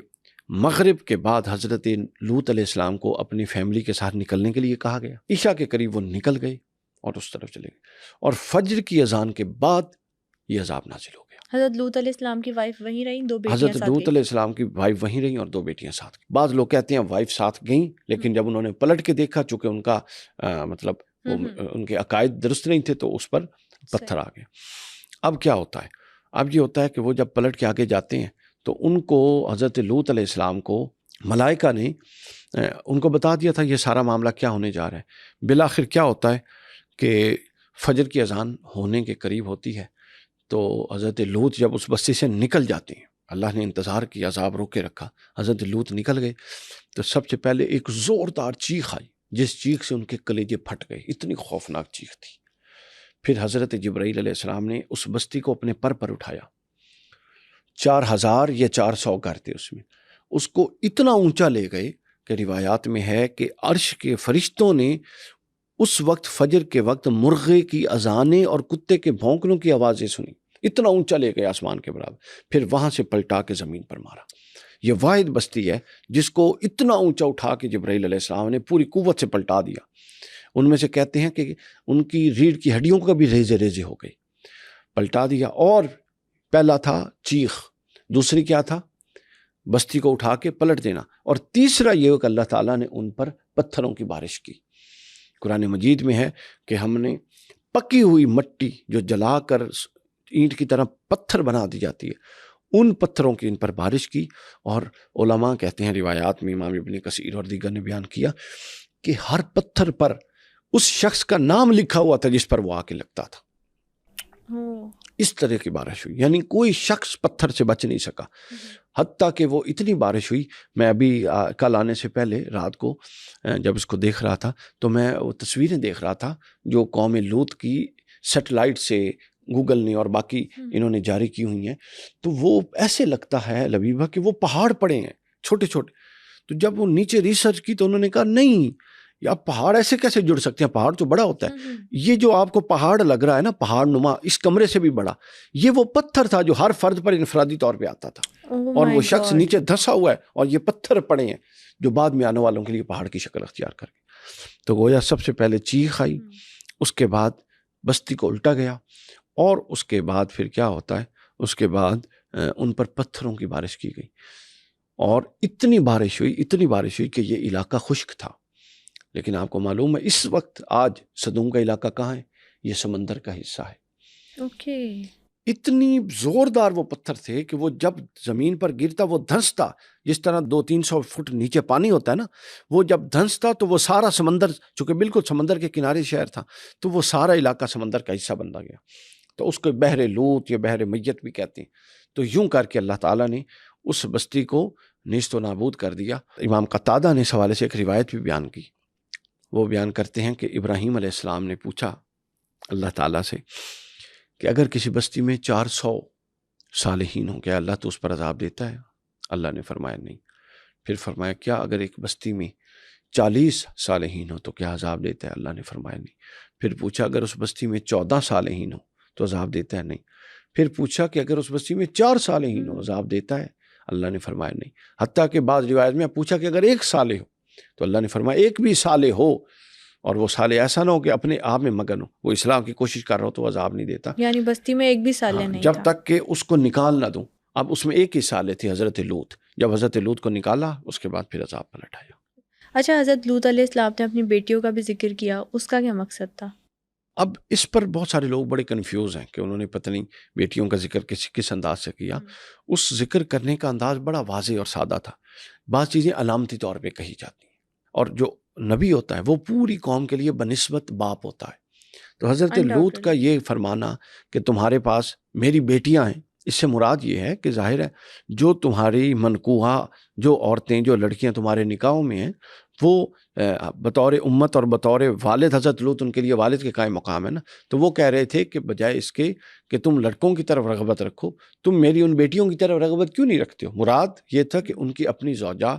مغرب کے بعد حضرت لوط علیہ السلام کو اپنی فیملی کے ساتھ نکلنے کے لیے کہا گیا، عشاء کے قریب وہ نکل گئے اور اس طرف چلے گئے، اور فجر کی اذان کے بعد یہ عذاب نازل ہو گیا۔ حضرت لوط علیہ السلام کی وائف وہیں رہیں، 2 بیٹیاں حضرت ساتھ لوط گئیں؟ علیہ السلام کی وائف وہیں رہیں اور 2 بیٹیاں ساتھ گئیں۔ بعض لوگ کہتے ہیں وائف ساتھ گئیں، لیکن جب انہوں نے پلٹ کے دیکھا، چونکہ ان کا مطلب ان کے عقائد درست نہیں تھے، تو اس پر پتھر آ گئے۔ اب کیا ہوتا ہے؟ اب یہ ہوتا ہے کہ وہ جب پلٹ کے آگے جاتے ہیں تو ان کو حضرت لوط علیہ السلام کو ملائکہ نے ان کو بتا دیا تھا یہ سارا معاملہ کیا ہونے جا رہا ہے۔ بالآخر کیا ہوتا ہے کہ فجر کی اذان ہونے کے قریب ہوتی ہے، تو حضرت لوط جب اس بستی سے نکل جاتے ہیں، اللہ نے انتظار کیا، عذاب روک کے رکھا، حضرت لوط نکل گئے، تو سب سے پہلے ایک زوردار چیخ آئی، جس چیخ سے ان کے کلیجے پھٹ گئے، اتنی خوفناک چیخ تھی۔ پھر حضرت جبرائیل علیہ السلام نے اس بستی کو اپنے پر اٹھایا، 4000 یا 400 گھر تھے اس میں، اس کو اتنا اونچا لے گئے کہ روایات میں ہے کہ عرش کے فرشتوں نے اس وقت فجر کے وقت مرغے کی اذانیں اور کتے کے بھونکنے کی آوازیں سنی، اتنا اونچا لے گئے آسمان کے برابر، پھر وہاں سے پلٹا کے زمین پر مارا۔ یہ واحد بستی ہے جس کو اتنا اونچا اٹھا کے جبرائیل علیہ السلام نے پوری قوت سے پلٹا دیا، ان میں سے کہتے ہیں کہ ان کی ریڑھ کی ہڈیوں کا بھی ریزے ریزے ہو گئے، پلٹا دیا۔ اور پہلا تھا چیخ، دوسری کیا تھا؟ بستی کو اٹھا کے پلٹ دینا، اور تیسرا یہ کہ اللہ تعالیٰ نے ان پر پتھروں کی بارش کی۔ قرآن مجید میں ہے کہ ہم نے پکی ہوئی مٹی جو جلا کر اینٹ کی طرح پتھر بنا دی جاتی ہے، ان پتھروں کی ان پر بارش کی۔ اور علماء کہتے ہیں، روایات میں امام ابن کثیر اور دیگر نے بیان کیا کہ ہر پتھر پر اس شخص کا نام لکھا ہوا تھا جس پر وہ آ کے لگتا تھا۔ اس طرح کی بارش ہوئی، یعنی کوئی شخص پتھر سے بچ نہیں سکا، حتیٰ کہ وہ اتنی بارش ہوئی۔ میں ابھی کل آنے سے پہلے رات کو جب اس کو دیکھ رہا تھا تو میں وہ تصویریں دیکھ رہا تھا جو قوم لوط کی سیٹلائٹ سے گوگل نے اور باقی انہوں نے جاری کی ہوئی ہیں، تو وہ ایسے لگتا ہے لبیبہ کہ وہ پہاڑ پڑے ہیں چھوٹے چھوٹے۔ تو جب وہ نیچے ریسرچ کی تو انہوں نے کہا نہیں، یا پہاڑ ایسے کیسے جڑ سکتے ہیں، پہاڑ تو بڑا ہوتا ہے۔ یہ جو آپ کو پہاڑ لگ رہا ہے نا، پہاڑ نما، اس کمرے سے بھی بڑا، یہ وہ پتھر تھا جو ہر فرد پر انفرادی طور پہ آتا تھا، اور وہ شخص نیچے دھسا ہوا ہے اور یہ پتھر پڑے ہیں جو بعد میں آنے والوں کے لیے پہاڑ کی شکل اختیار کر گئے۔ تو گویا سب سے پہلے چیخ آئی، اس کے بعد بستی کو الٹا گیا، اور اس کے بعد پھر کیا ہوتا ہے، اس کے بعد ان پر پتھروں کی بارش کی گئی، اور اتنی بارش ہوئی کہ یہ علاقہ خشک تھا۔ لیکن آپ کو معلوم ہے اس وقت آج صدوم کا علاقہ کہاں ہے؟ یہ سمندر کا حصہ ہے۔ اتنی زوردار وہ پتھر تھے کہ وہ جب زمین پر گرتا وہ دھنستا، جس طرح 200-300 فٹ نیچے پانی ہوتا ہے نا، وہ جب دھنستا تو وہ سارا سمندر، چونکہ بالکل سمندر کے کنارے شہر تھا، تو وہ سارا علاقہ سمندر کا حصہ بنتا گیا۔ تو اس کو بحر لوط یا بحر میت بھی کہتے ہیں۔ تو یوں کر کے اللہ تعالیٰ نے اس بستی کو نیست و نابود کر دیا۔ امام قتادہ نے اس حوالے سے ایک روایت بھی بیان کی، وہ بیان کرتے ہیں کہ ابراہیم علیہ السلام نے پوچھا اللہ تعالیٰ سے کہ اگر کسی بستی میں 400 صالحین ہوں، کیا اللہ تو اس پر عذاب دیتا ہے؟ اللہ نے فرمایا نہیں۔ پھر فرمایا کیا اگر ایک بستی میں 40 صالحین ہوں تو کیا عذاب دیتا ہے؟ اللہ نے فرمایا نہیں۔ پھر پوچھا اگر اس بستی میں 14 صالحین ہوں تو عذاب دیتا ہے؟ نہیں۔ پھر پوچھا کہ اگر اس بستی میں 4 صالحین ہوں عذاب دیتا ہے؟ اللہ نے فرمایا نہیں۔ حتیٰ کہ بعض روایت میں پوچھا کہ اگر 1 صالح ہو تو اللہ نے فرمایا ایک بھی صالح ہو، اور وہ صالح ایسا نہ ہو کہ اپنے آپ میں مگن ہو، وہ اصلاح کی کوشش کر رہا ہو، تو عذاب نہیں دیتا۔ یعنی بستی میں ایک بھی صالح نہیں جب تک کہ اس کو نکال نہ دوں۔ اب اس میں ایک ہی صالح تھی، حضرت لوط۔ جب حضرت لوط کو نکالا، اس کے بعد پھر عذاب پلٹ آیا۔ اچھا، حضرت لوط علیہ السلام نے اپنی بیٹیوں کا بھی ذکر کیا، اس کا کیا مقصد تھا؟ اب اس پر بہت سارے لوگ بڑے کنفیوز ہیں کہ انہوں نے پتہ نہیں بیٹیوں کا ذکر کس انداز سے کیا۔ اس ذکر کرنے کا انداز بڑا واضح اور سادہ تھا۔ بعض چیزیں علامتی طور پہ کہی جاتی ہیں، اور جو نبی ہوتا ہے وہ پوری قوم کے لیے بنسبت باپ ہوتا ہے۔ تو حضرت لوط کا یہ فرمانا کہ تمہارے پاس میری بیٹیاں ہیں، اس سے مراد یہ ہے کہ ظاہر ہے جو تمہاری منکوحہ، جو عورتیں، جو لڑکیاں تمہارے نکاحوں میں ہیں، وہ بطور امت اور بطور والد حضرت لوط ان کے لیے والد کے قائم مقام ہے نا۔ تو وہ کہہ رہے تھے کہ بجائے اس کے کہ تم لڑکوں کی طرف رغبت رکھو، تم میری ان بیٹیوں کی طرف رغبت کیوں نہیں رکھتے ہو؟ مراد یہ تھا کہ ان کی اپنی زوجہ،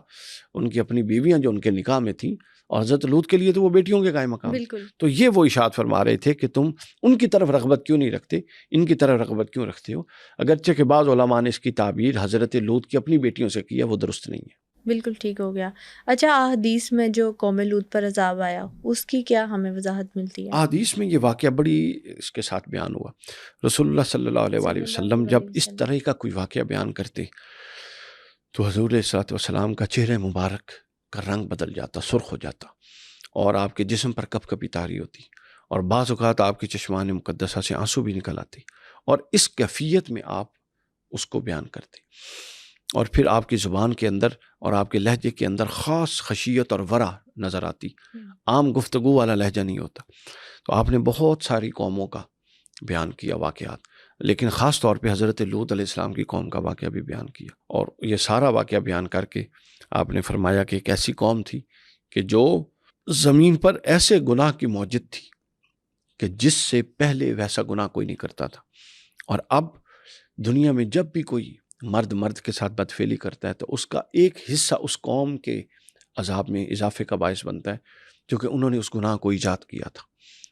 ان کی اپنی بیویاں جو ان کے نکاح میں تھیں، اور حضرت لوط کے لیے تو وہ بیٹیوں کے قائم مقام۔ تو یہ وہ اشارت فرما رہے تھے کہ تم ان کی طرف رغبت کیوں نہیں رکھتے، ان کی طرف رغبت کیوں رکھتے ہو؟ اگرچہ کہ بعض علماء نے اس کی تعبیر حضرت لوط کی اپنی بیٹیوں سے کی ہے، وہ درست نہیں ہے۔ بالکل ٹھیک ہو گیا۔ اچھا، احادیث میں جو قوم لوط پر عذاب آیا، اس کی کیا ہمیں وضاحت ملتی ہے؟ احادیث میں یہ واقعہ بڑی اس کے ساتھ بیان ہوا۔ رسول اللہ صلی اللہ علیہ وآلہ وسلم جب اس طرح کا کوئی واقعہ بیان کرتے تو حضور صلی اللہ علیہ وسلم کا چہرہ مبارک کا رنگ بدل جاتا، سرخ ہو جاتا، اور آپ کے جسم پر کپ کپی طاری ہوتی، اور بعض اوقات آپ کے چشمان مقدسہ سے آنسو بھی نکل آتے، اور اس کیفیت میں آپ اس کو بیان کرتے، اور پھر آپ کی زبان کے اندر اور آپ کے لہجے کے اندر خاص خشیت اور ورع نظر آتی، عام گفتگو والا لہجہ نہیں ہوتا۔ تو آپ نے بہت ساری قوموں کا بیان کیا واقعات، لیکن خاص طور پہ حضرت لوط علیہ السلام کی قوم کا واقعہ بھی بیان کیا، اور یہ سارا واقعہ بیان کر کے آپ نے فرمایا کہ ایک ایسی قوم تھی کہ جو زمین پر ایسے گناہ کی موجد تھی کہ جس سے پہلے ویسا گناہ کوئی نہیں کرتا تھا، اور اب دنیا میں جب بھی کوئی مرد کے ساتھ بدفعلی کرتا ہے تو اس کا ایک حصہ اس قوم کے عذاب میں اضافے کا باعث بنتا ہے، کیونکہ انہوں نے اس گناہ کو ایجاد کیا تھا۔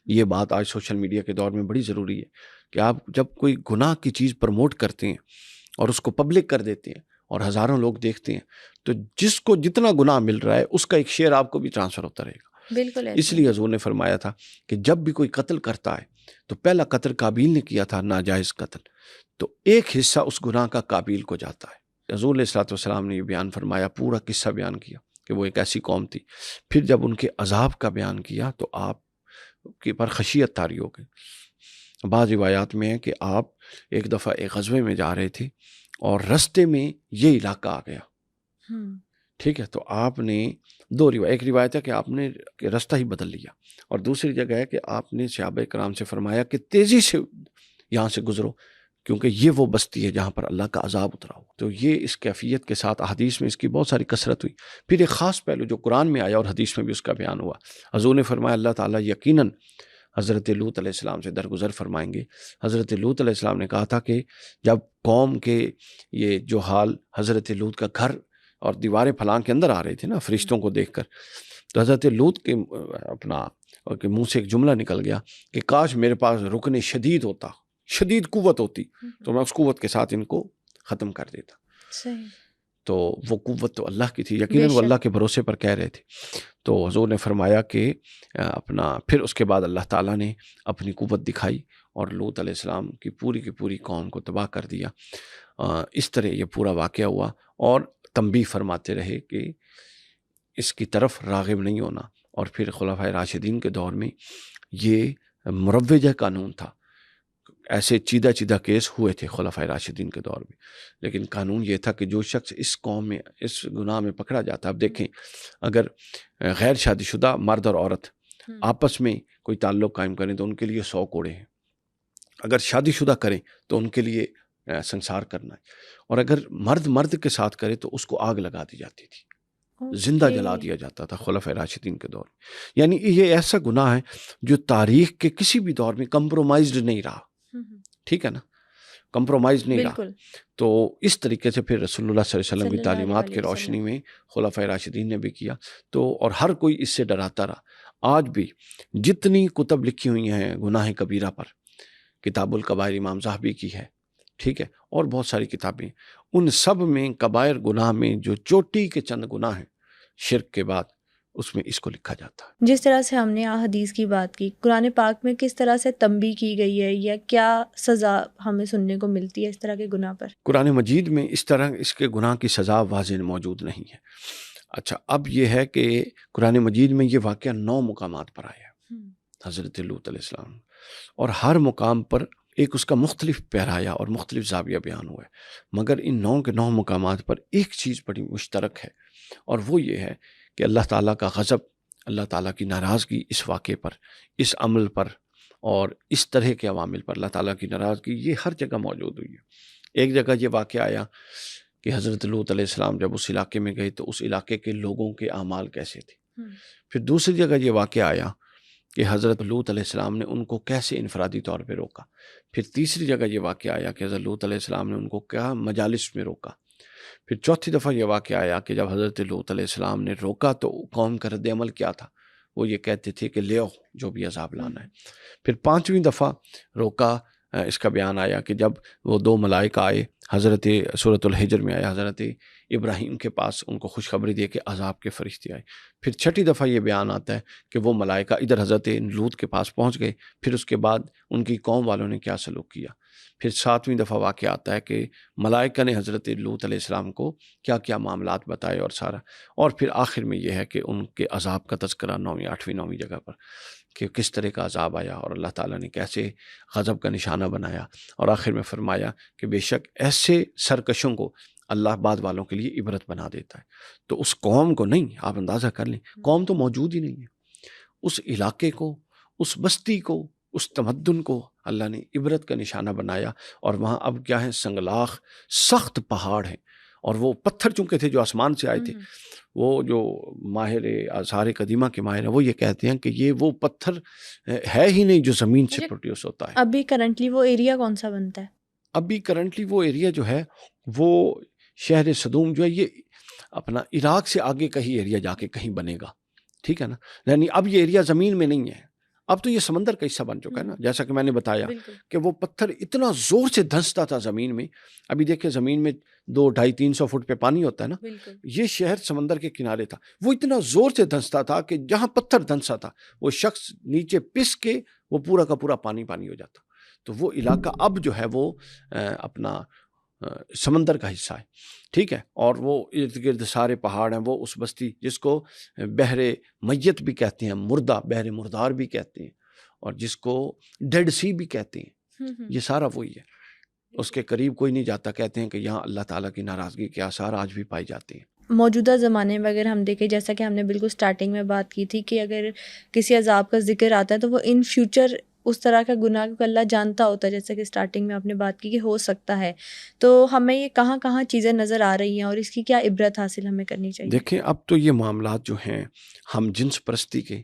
یہ بات آج سوشل میڈیا کے دور میں بڑی ضروری ہے کہ آپ جب کوئی گناہ کی چیز پروموٹ کرتے ہیں اور اس کو پبلک کر دیتے ہیں اور ہزاروں لوگ دیکھتے ہیں، تو جس کو جتنا گناہ مل رہا ہے اس کا ایک شیئر آپ کو بھی ٹرانسفر ہوتا رہے گا۔ بالکل اس لیے حضور نے فرمایا تھا کہ جب بھی کوئی قتل کرتا ہے تو پہلا قتل قابیل نے کیا تھا، ناجائز قتل، تو ایک حصہ اس گناہ کا قابیل کو جاتا ہے۔ حضور علیہ الصلوۃ والسلام نے یہ بیان فرمایا، پورا قصہ بیان کیا کہ وہ ایک ایسی قوم تھی۔ پھر جب ان کے عذاب کا بیان کیا تو آپ کے پر خشیت طاری ہو گئی۔ بعض روایات میں ہے کہ آپ ایک دفعہ ایک غزوے میں جا رہے تھے اور رستے میں یہ علاقہ آ گیا، ٹھیک ہے، تو آپ نے ایک روایت ہے کہ آپ نے رستہ ہی بدل لیا، اور دوسری جگہ ہے کہ آپ نے صحابہ کرام سے فرمایا کہ تیزی سے یہاں سے گزرو، کیونکہ یہ وہ بستی ہے جہاں پر اللہ کا عذاب اترا ہو۔ تو یہ اس کیفیت کے ساتھ احادیث میں اس کی بہت ساری کثرت ہوئی۔ پھر ایک خاص پہلو جو قرآن میں آیا اور حدیث میں بھی اس کا بیان ہوا، حضور نے فرمایا اللہ تعالیٰ یقیناً حضرت لوط علیہ السلام سے درگزر فرمائیں گے۔ حضرت لوط علیہ السلام نے کہا تھا کہ جب قوم کے یہ جو حال حضرت لوط کا گھر اور دیواریں پھلانگ کے اندر آ رہے تھے نا فرشتوں کو دیکھ کر، تو حضرت لوط کے کے منہ سے ایک جملہ نکل گیا کہ کاش میرے پاس رکن شدید ہوتا، شدید قوت ہوتی، تو میں اس قوت کے ساتھ ان کو ختم کر دیتا۔ صحیح۔ تو وہ قوت تو اللہ کی تھی، یقیناً وہ اللہ کے بھروسے پر کہہ رہے تھے۔ تو حضور نے فرمایا کہ پھر اس کے بعد اللہ تعالیٰ نے اپنی قوت دکھائی اور لوط علیہ السلام کی پوری قوم کو تباہ کر دیا۔ اس طرح یہ پورا واقعہ ہوا، اور تنبیہ فرماتے رہے کہ اس کی طرف راغب نہیں ہونا۔ اور پھر خلفائے راشدین کے دور میں یہ مروجہ قانون تھا، ایسے چیدہ کیس ہوئے تھے خلفائے راشدین کے دور میں، لیکن قانون یہ تھا کہ جو شخص اس قوم میں اس گناہ میں پکڑا جاتا، اب دیکھیں اگر غیر شادی شدہ مرد اور عورت آپس میں کوئی تعلق قائم کریں تو ان کے لیے 100 کوڑے ہیں، اگر شادی شدہ کریں تو ان کے لیے سنسار کرنا ہے، اور اگر مرد کے ساتھ کرے تو اس کو آگ لگا دی جاتی تھی، زندہ جلا دیا جاتا تھا خلفائے راشدین کے دور میں۔ یعنی یہ ایسا گناہ ہے جو تاریخ کے کسی بھی دور میں کمپرومائزڈ نہیں رہا، ٹھیک ہے نا، کمپرومائز نہیں رہا۔ تو اس طریقے سے پھر رسول اللہ صلی اللہ علیہ وسلم کی تعلیمات کے روشنی میں خلفائے راشدین نے بھی کیا، تو اور ہر کوئی اس سے ڈراتا رہا۔ آج بھی جتنی کتب لکھی ہوئی ہیں گناہ کبیرہ پر، کتاب الکبائر امام زاہبی کی ہے، ٹھیک ہے، اور بہت ساری کتابیں، ان سب میں کبائر گناہ میں جو چوٹی کے چند گناہ ہیں شرک کے بعد، اس میں اس کو لکھا جاتا ہے۔ جس طرح سے ہم نے احادیث کی بات کی، قرآن پاک میں کس طرح سے تنبیہ کی گئی ہے یا کیا سزا ہمیں سننے کو ملتی ہے اس طرح کے گناہ پر؟ قرآن مجید میں اس طرح اس کے گناہ کی سزا واضح موجود نہیں ہے۔ اچھا، اب یہ ہے کہ قرآن مجید میں یہ واقعہ 9 مقامات پر آیا ہے حضرت لوط علیہ السلام، اور ہر مقام پر ایک اس کا مختلف پیرایا اور مختلف زاویہ بیان ہوا ہے، مگر ان 9 کے 9 مقامات پر ایک چیز بڑی مشترک ہے، اور وہ یہ ہے کہ اللہ تعالیٰ کا غضب، اللہ تعالیٰ کی ناراضگی اس واقعے پر، اس عمل پر اور اس طرح کے عوامل پر اللہ تعالیٰ کی ناراضگی یہ ہر جگہ موجود ہوئی ہے۔ ایک جگہ یہ واقعہ آیا کہ حضرت لوط علیہ السلام جب اس علاقے میں گئے تو اس علاقے کے لوگوں کے اعمال کیسے تھے۔ پھر دوسری جگہ یہ واقعہ آیا کہ حضرت لوط علیہ السلام نے ان کو کیسے انفرادی طور پہ روکا۔ پھر تیسری جگہ یہ واقعہ آیا کہ حضرت لوط علیہ السلام نے ان کو کیا مجالس میں روکا۔ پھر چوتھی دفعہ یہ واقعہ آیا کہ جب حضرت لوط علیہ السلام نے روکا تو قوم کا رد عمل کیا تھا، وہ یہ کہتے تھے کہ لے آؤ جو بھی عذاب لانا ہے۔ پھر 5ویں دفعہ روکا، اس کا بیان آیا کہ جب وہ 2 ملائکہ آئے، حضرت سورۃ الحجر میں آیا، حضرت ابراہیم کے پاس ان کو خوشخبری دے کے عذاب کے فرشتے آئے۔ پھر 6ٹھی دفعہ یہ بیان آتا ہے کہ وہ ملائکہ ادھر حضرت لوط کے پاس پہنچ گئے، پھر اس کے بعد ان کی قوم والوں نے کیا سلوک کیا۔ پھر 7ویں دفعہ واقعہ آتا ہے کہ ملائکہ نے حضرت لوط علیہ السلام کو کیا کیا معاملات بتائے اور سارا، اور پھر آخر میں یہ ہے کہ ان کے عذاب کا تذکرہ 9ویں 8ویں 9ویں جگہ پر کہ کس طرح کا عذاب آیا اور اللہ تعالیٰ نے کیسے غضب کا نشانہ بنایا، اور آخر میں فرمایا کہ بے شک ایسے سرکشوں کو اللہ بعد والوں کے لیے عبرت بنا دیتا ہے۔ تو اس قوم کو نہیں، آپ اندازہ کر لیں، قوم تو موجود ہی نہیں ہے، اس علاقے کو، اس بستی کو، اس تمدن کو اللہ نے عبرت کا نشانہ بنایا، اور وہاں اب کیا ہے، سنگلاخ سخت پہاڑ ہیں، اور وہ پتھر چونکہ تھے جو آسمان سے آئے تھے، وہ جو ماہر آثار قدیمہ کے ماہر ہیں وہ یہ کہتے ہیں کہ یہ وہ پتھر ہے ہی نہیں جو زمین سے پروڈیوس ہوتا ہے۔ ابھی کرنٹلی وہ ایریا کون سا بنتا ہے؟ ابھی کرنٹلی وہ ایریا جو ہے وہ شہر صدوم جو ہے، یہ اپنا عراق سے آگے کہیں ایریا جا کے کہیں بنے گا، ٹھیک ہے نا، یعنی اب یہ ایریا زمین میں نہیں ہے، اب تو یہ سمندر کا حصہ بن چکا ہے نا، جیسا کہ میں نے بتایا بالکل کہ وہ پتھر اتنا زور سے دھنستا تھا زمین میں. ابھی دیکھیں زمین میں 200-250-300 فٹ پہ پانی ہوتا ہے نا، بالکل یہ شہر سمندر کے کنارے تھا. وہ اتنا زور سے دھنستا تھا کہ جہاں پتھر دھنسا تھا وہ شخص نیچے پس کے وہ پورا کا پورا پانی پانی ہو جاتا. تو وہ علاقہ اب جو ہے وہ اپنا سمندر کا حصہ ہے، ٹھیک ہے. اور وہ ارد گرد سارے پہاڑ ہیں. وہ اس بستی جس کو بحر میت بھی کہتے ہیں، مردہ بحر مردار بھی کہتے ہیں، اور جس کو ڈیڈ سی بھی کہتے ہیں، یہ سارا وہی ہے. اس کے قریب کوئی نہیں جاتا. کہتے ہیں کہ یہاں اللہ تعالیٰ کی ناراضگی کے آثار آج بھی پائے جاتے ہیں. موجودہ زمانے میں اگر ہم دیکھیں، جیسا کہ ہم نے بالکل سٹارٹنگ میں بات کی تھی کہ اگر کسی عذاب کا ذکر آتا ہے تو وہ ان فیوچر اس طرح کا گناہ کو اللہ جانتا ہوتا ہے، جیسا کہ سٹارٹنگ میں آپ نے بات کی کہ ہو سکتا ہے. تو ہمیں یہ کہاں کہاں چیزیں نظر آ رہی ہیں اور اس کی کیا عبرت حاصل ہمیں کرنی چاہیے؟ دیکھیں اب تو یہ معاملات جو ہیں ہم جنس پرستی کے،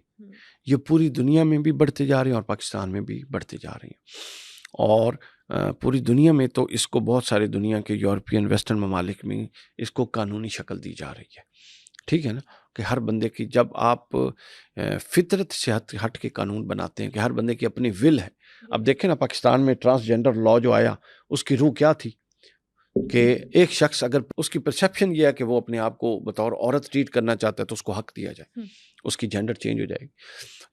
یہ پوری دنیا میں بھی بڑھتے جا رہے ہیں اور پاکستان میں بھی بڑھتے جا رہے ہیں. اور پوری دنیا میں تو اس کو بہت سارے دنیا کے یورپین ویسٹرن ممالک میں اس کو قانونی شکل دی جا رہی ہے، ٹھیک ہے نا. کہ ہر بندے کی، جب آپ فطرت سے ہٹ کے قانون بناتے ہیں کہ ہر بندے کی اپنی ول ہے. اب دیکھیں نا پاکستان میں ٹرانسجینڈر لا جو آیا، اس کی روح کیا تھی کہ ایک شخص اگر اس کی پرسیپشن یہ ہے کہ وہ اپنے آپ کو بطور عورت ٹریٹ کرنا چاہتا ہے تو اس کو حق دیا جائے، اس کی جینڈر چینج ہو جائے گی.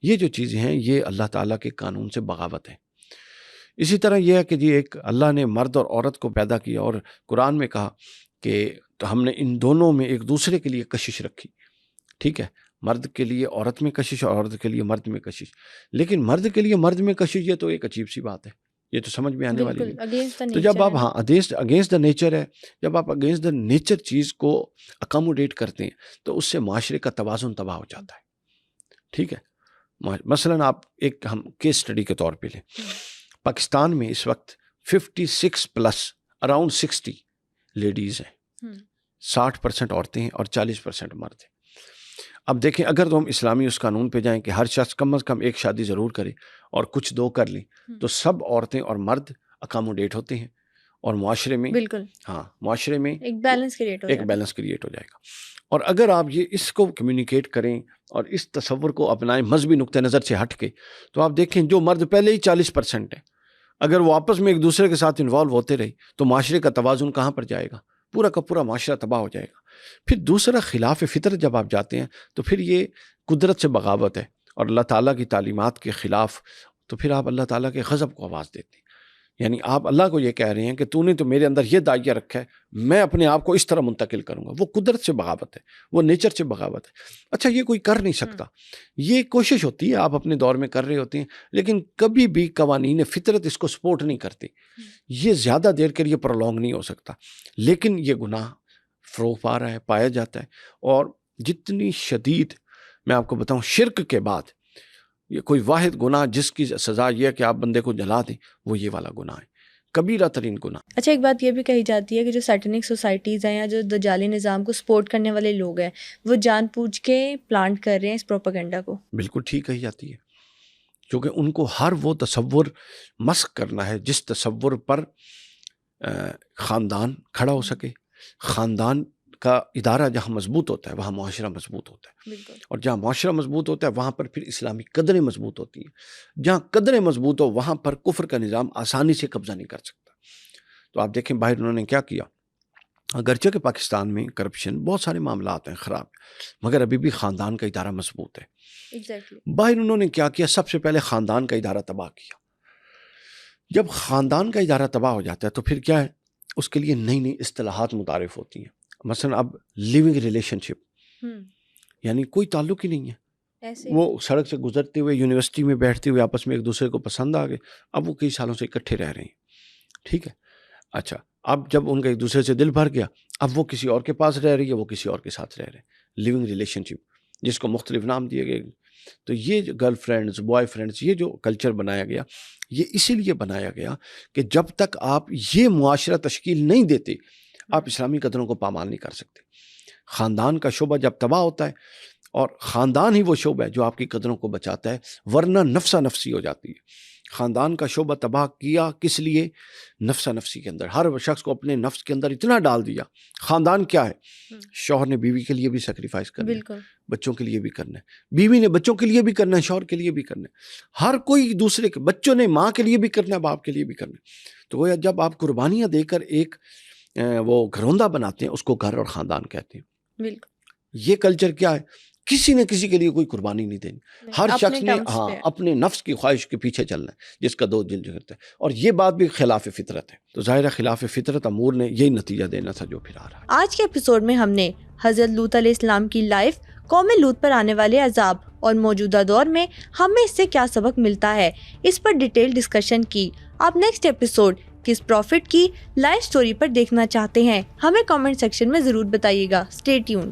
یہ جو چیزیں ہیں یہ اللہ تعالیٰ کے قانون سے بغاوت ہے. اسی طرح یہ ہے کہ جی ایک اللہ نے مرد اور عورت کو پیدا کیا اور قرآن میں کہا کہ تو ہم نے ان دونوں میں ایک دوسرے کے لیے کشش رکھی، ٹھیک ہے. مرد کے لیے عورت میں کشش اور عورت کے لیے مرد میں کشش. لیکن مرد کے لیے مرد میں کشش یہ تو ایک عجیب سی بات ہے، یہ تو سمجھ میں آنے والی نہیں. تو جب آپ اگینسٹ دا نیچر ہے، جب آپ اگینسٹ دا نیچر چیز کو اکاموڈیٹ کرتے ہیں تو اس سے معاشرے کا توازن تباہ ہو جاتا ہے، ٹھیک ہے. مثلاً آپ ایک ہم کیس اسٹڈی کے طور پہ لیں، پاکستان میں اس وقت 56 پلس اراؤنڈ 60 لیڈیز ہیں، 60% عورتیں ہیں اور 40% مرد ہیں. اب دیکھیں اگر تو ہم اسلامی اس قانون پہ جائیں کہ ہر شخص کم از کم ایک شادی ضرور کرے اور کچھ 2 کر لیں تو سب عورتیں اور مرد اکاموڈیٹ ہوتے ہیں اور معاشرے میں بالکل معاشرے میں ایک بیلنس کریٹ ہو جائے گا. اور اگر آپ یہ اس کو کمیونیکیٹ کریں اور اس تصور کو اپنائیں مذہبی نقطہ نظر سے ہٹ کے، تو آپ دیکھیں جو مرد پہلے ہی 40% ہیں، اگر وہ آپس میں ایک دوسرے کے ساتھ انوالو ہوتے رہے تو معاشرے کا توازن کہاں پر جائے گا؟ پورا کا پورا معاشرہ تباہ ہو جائے گا. پھر دوسرا خلاف فطرت جب آپ جاتے ہیں تو پھر یہ قدرت سے بغاوت ہے اور اللہ تعالیٰ کی تعلیمات کے خلاف. تو پھر آپ اللہ تعالیٰ کے غضب کو آواز دیتے ہیں. یعنی آپ اللہ کو یہ کہہ رہے ہیں کہ تو نے تو میرے اندر یہ داعیہ رکھا ہے، میں اپنے آپ کو اس طرح منتقل کروں گا. وہ قدرت سے بغاوت ہے، وہ نیچر سے بغاوت ہے. اچھا یہ کوئی کر نہیں سکتا، یہ کوشش ہوتی ہے، آپ اپنے دور میں کر رہے ہوتے ہیں، لیکن کبھی بھی قوانین فطرت اس کو سپورٹ نہیں کرتے. یہ زیادہ دیر کے لیے پرولونگ نہیں ہو سکتا. لیکن یہ گناہ فروغ پا رہا ہے، پایا جاتا ہے. اور جتنی شدید میں آپ کو بتاؤں، شرک کے بعد یہ کوئی واحد گناہ جس کی سزا یہ ہے کہ آپ بندے کو جلا دیں، وہ یہ والا گناہ ہے، کبیرہ ترین گناہ. اچھا ایک بات یہ بھی کہی جاتی ہے کہ جو سیٹنک سوسائٹیز ہیں یا جو دجالی نظام کو سپورٹ کرنے والے لوگ ہیں وہ جان بوجھ کے پلانٹ کر رہے ہیں اس پروپیگنڈا کو. بالکل ٹھیک کہی جاتی ہے، کیونکہ ان کو ہر وہ تصور مسخ کرنا ہے جس تصور پر خاندان کھڑا ہو سکے. خاندان کا ادارہ جہاں مضبوط ہوتا ہے وہاں معاشرہ مضبوط ہوتا ہے، اور جہاں معاشرہ مضبوط ہوتا ہے وہاں پر پھر اسلامی قدریں مضبوط ہوتی ہیں. جہاں قدریں مضبوط ہو وہاں پر کفر کا نظام آسانی سے قبضہ نہیں کر سکتا. تو آپ دیکھیں باہر انہوں نے کیا کیا، اگرچہ کہ پاکستان میں کرپشن بہت سارے معاملات ہیں خراب، مگر ابھی بھی خاندان کا ادارہ مضبوط ہے. باہر انہوں نے کیا کیا، سب سے پہلے خاندان کا ادارہ تباہ کیا. جب خاندان کا ادارہ تباہ ہو جاتا ہے تو پھر کیا ہے، اس کے لیے نئی نئی اصطلاحات متعارف ہوتی ہیں. مثلا اب لیونگ ریلیشن شپ، یعنی کوئی تعلق ہی نہیں ہے، وہ سڑک سے گزرتے ہوئے یونیورسٹی میں بیٹھتے ہوئے آپس میں ایک دوسرے کو پسند آ گئے، اب وہ کئی سالوں سے اکٹھے رہ رہے ہیں، ٹھیک ہے. اچھا اب جب ان کا ایک دوسرے سے دل بھر گیا، اب وہ کسی اور کے پاس رہ رہی ہے، وہ کسی اور کے ساتھ رہ رہے ہیں. لیونگ ریلیشن شپ جس کو مختلف نام دیے گئے. تو یہ گرل فرینڈز، بوائے فرینڈز، یہ جو کلچر بنایا گیا یہ اسی لیے بنایا گیا کہ جب تک آپ یہ معاشرہ تشکیل نہیں دیتے آپ اسلامی قدروں کو پامال نہیں کر سکتے. خاندان کا شعبہ جب تباہ ہوتا ہے اور خاندان ہی وہ شعبہ ہے جو آپ کی قدروں کو بچاتا ہے، ورنہ نفسا نفسی ہو جاتی ہے۔ خاندان کا شعبہ تباہ کیا کس لیے؟ نفسا نفسی کے اندر، ہر شخص کو اپنے نفس کے اندر اتنا ڈال دیا۔ خاندان کیا ہے؟ شوہر نے بیوی کے لیے بھی سیکریفائس کرنا ہے، بچوں کے لیے بھی کرنا ہے، بیوی نے بچوں کے لیے بھی کرنا ہے، شوہر کے لیے بھی کرنا ہے، ہر کوئی دوسرے کے، بچوں نے ماں کے لیے بھی کرنا ہے، باپ کے لیے بھی کرنا ہے۔ تو وہ جب آپ قربانیاں دے کر ایک وہ گھروندہ بناتے ہیں، اس کو گھر اور خاندان کہتے ہیں۔ بالکل، یہ کلچر کیا ہے؟ کسی نے کسی کے لیے کوئی قربانی نہیں دینی، ہر شخص نے اپنے نفس کی خواہش کے پیچھے چلنا ہے، جس کا دو دل جگرتا ہے، اور یہ بات بھی خلاف فطرت ہے۔ تو ظاہر خلاف فطرت امور نے یہی نتیجہ دینا تھا جو پھر آ رہا ہے۔ آج کے ایپیسوڈ میں ہم نے حضرت لوط علیہ السلام کی لائف، قوم لوط پر آنے والے عذاب اور موجودہ دور میں ہمیں اس سے کیا سبق ملتا ہے، اس پر ڈیٹیل ڈسکشن کی۔ آپ نیکسٹ ایپیسوڈ کس پروفٹ کی لائف سٹوری پر دیکھنا چاہتے ہیں، ہمیں کامنٹ سیکشن میں ضرور بتائیے گا۔ Stay tune.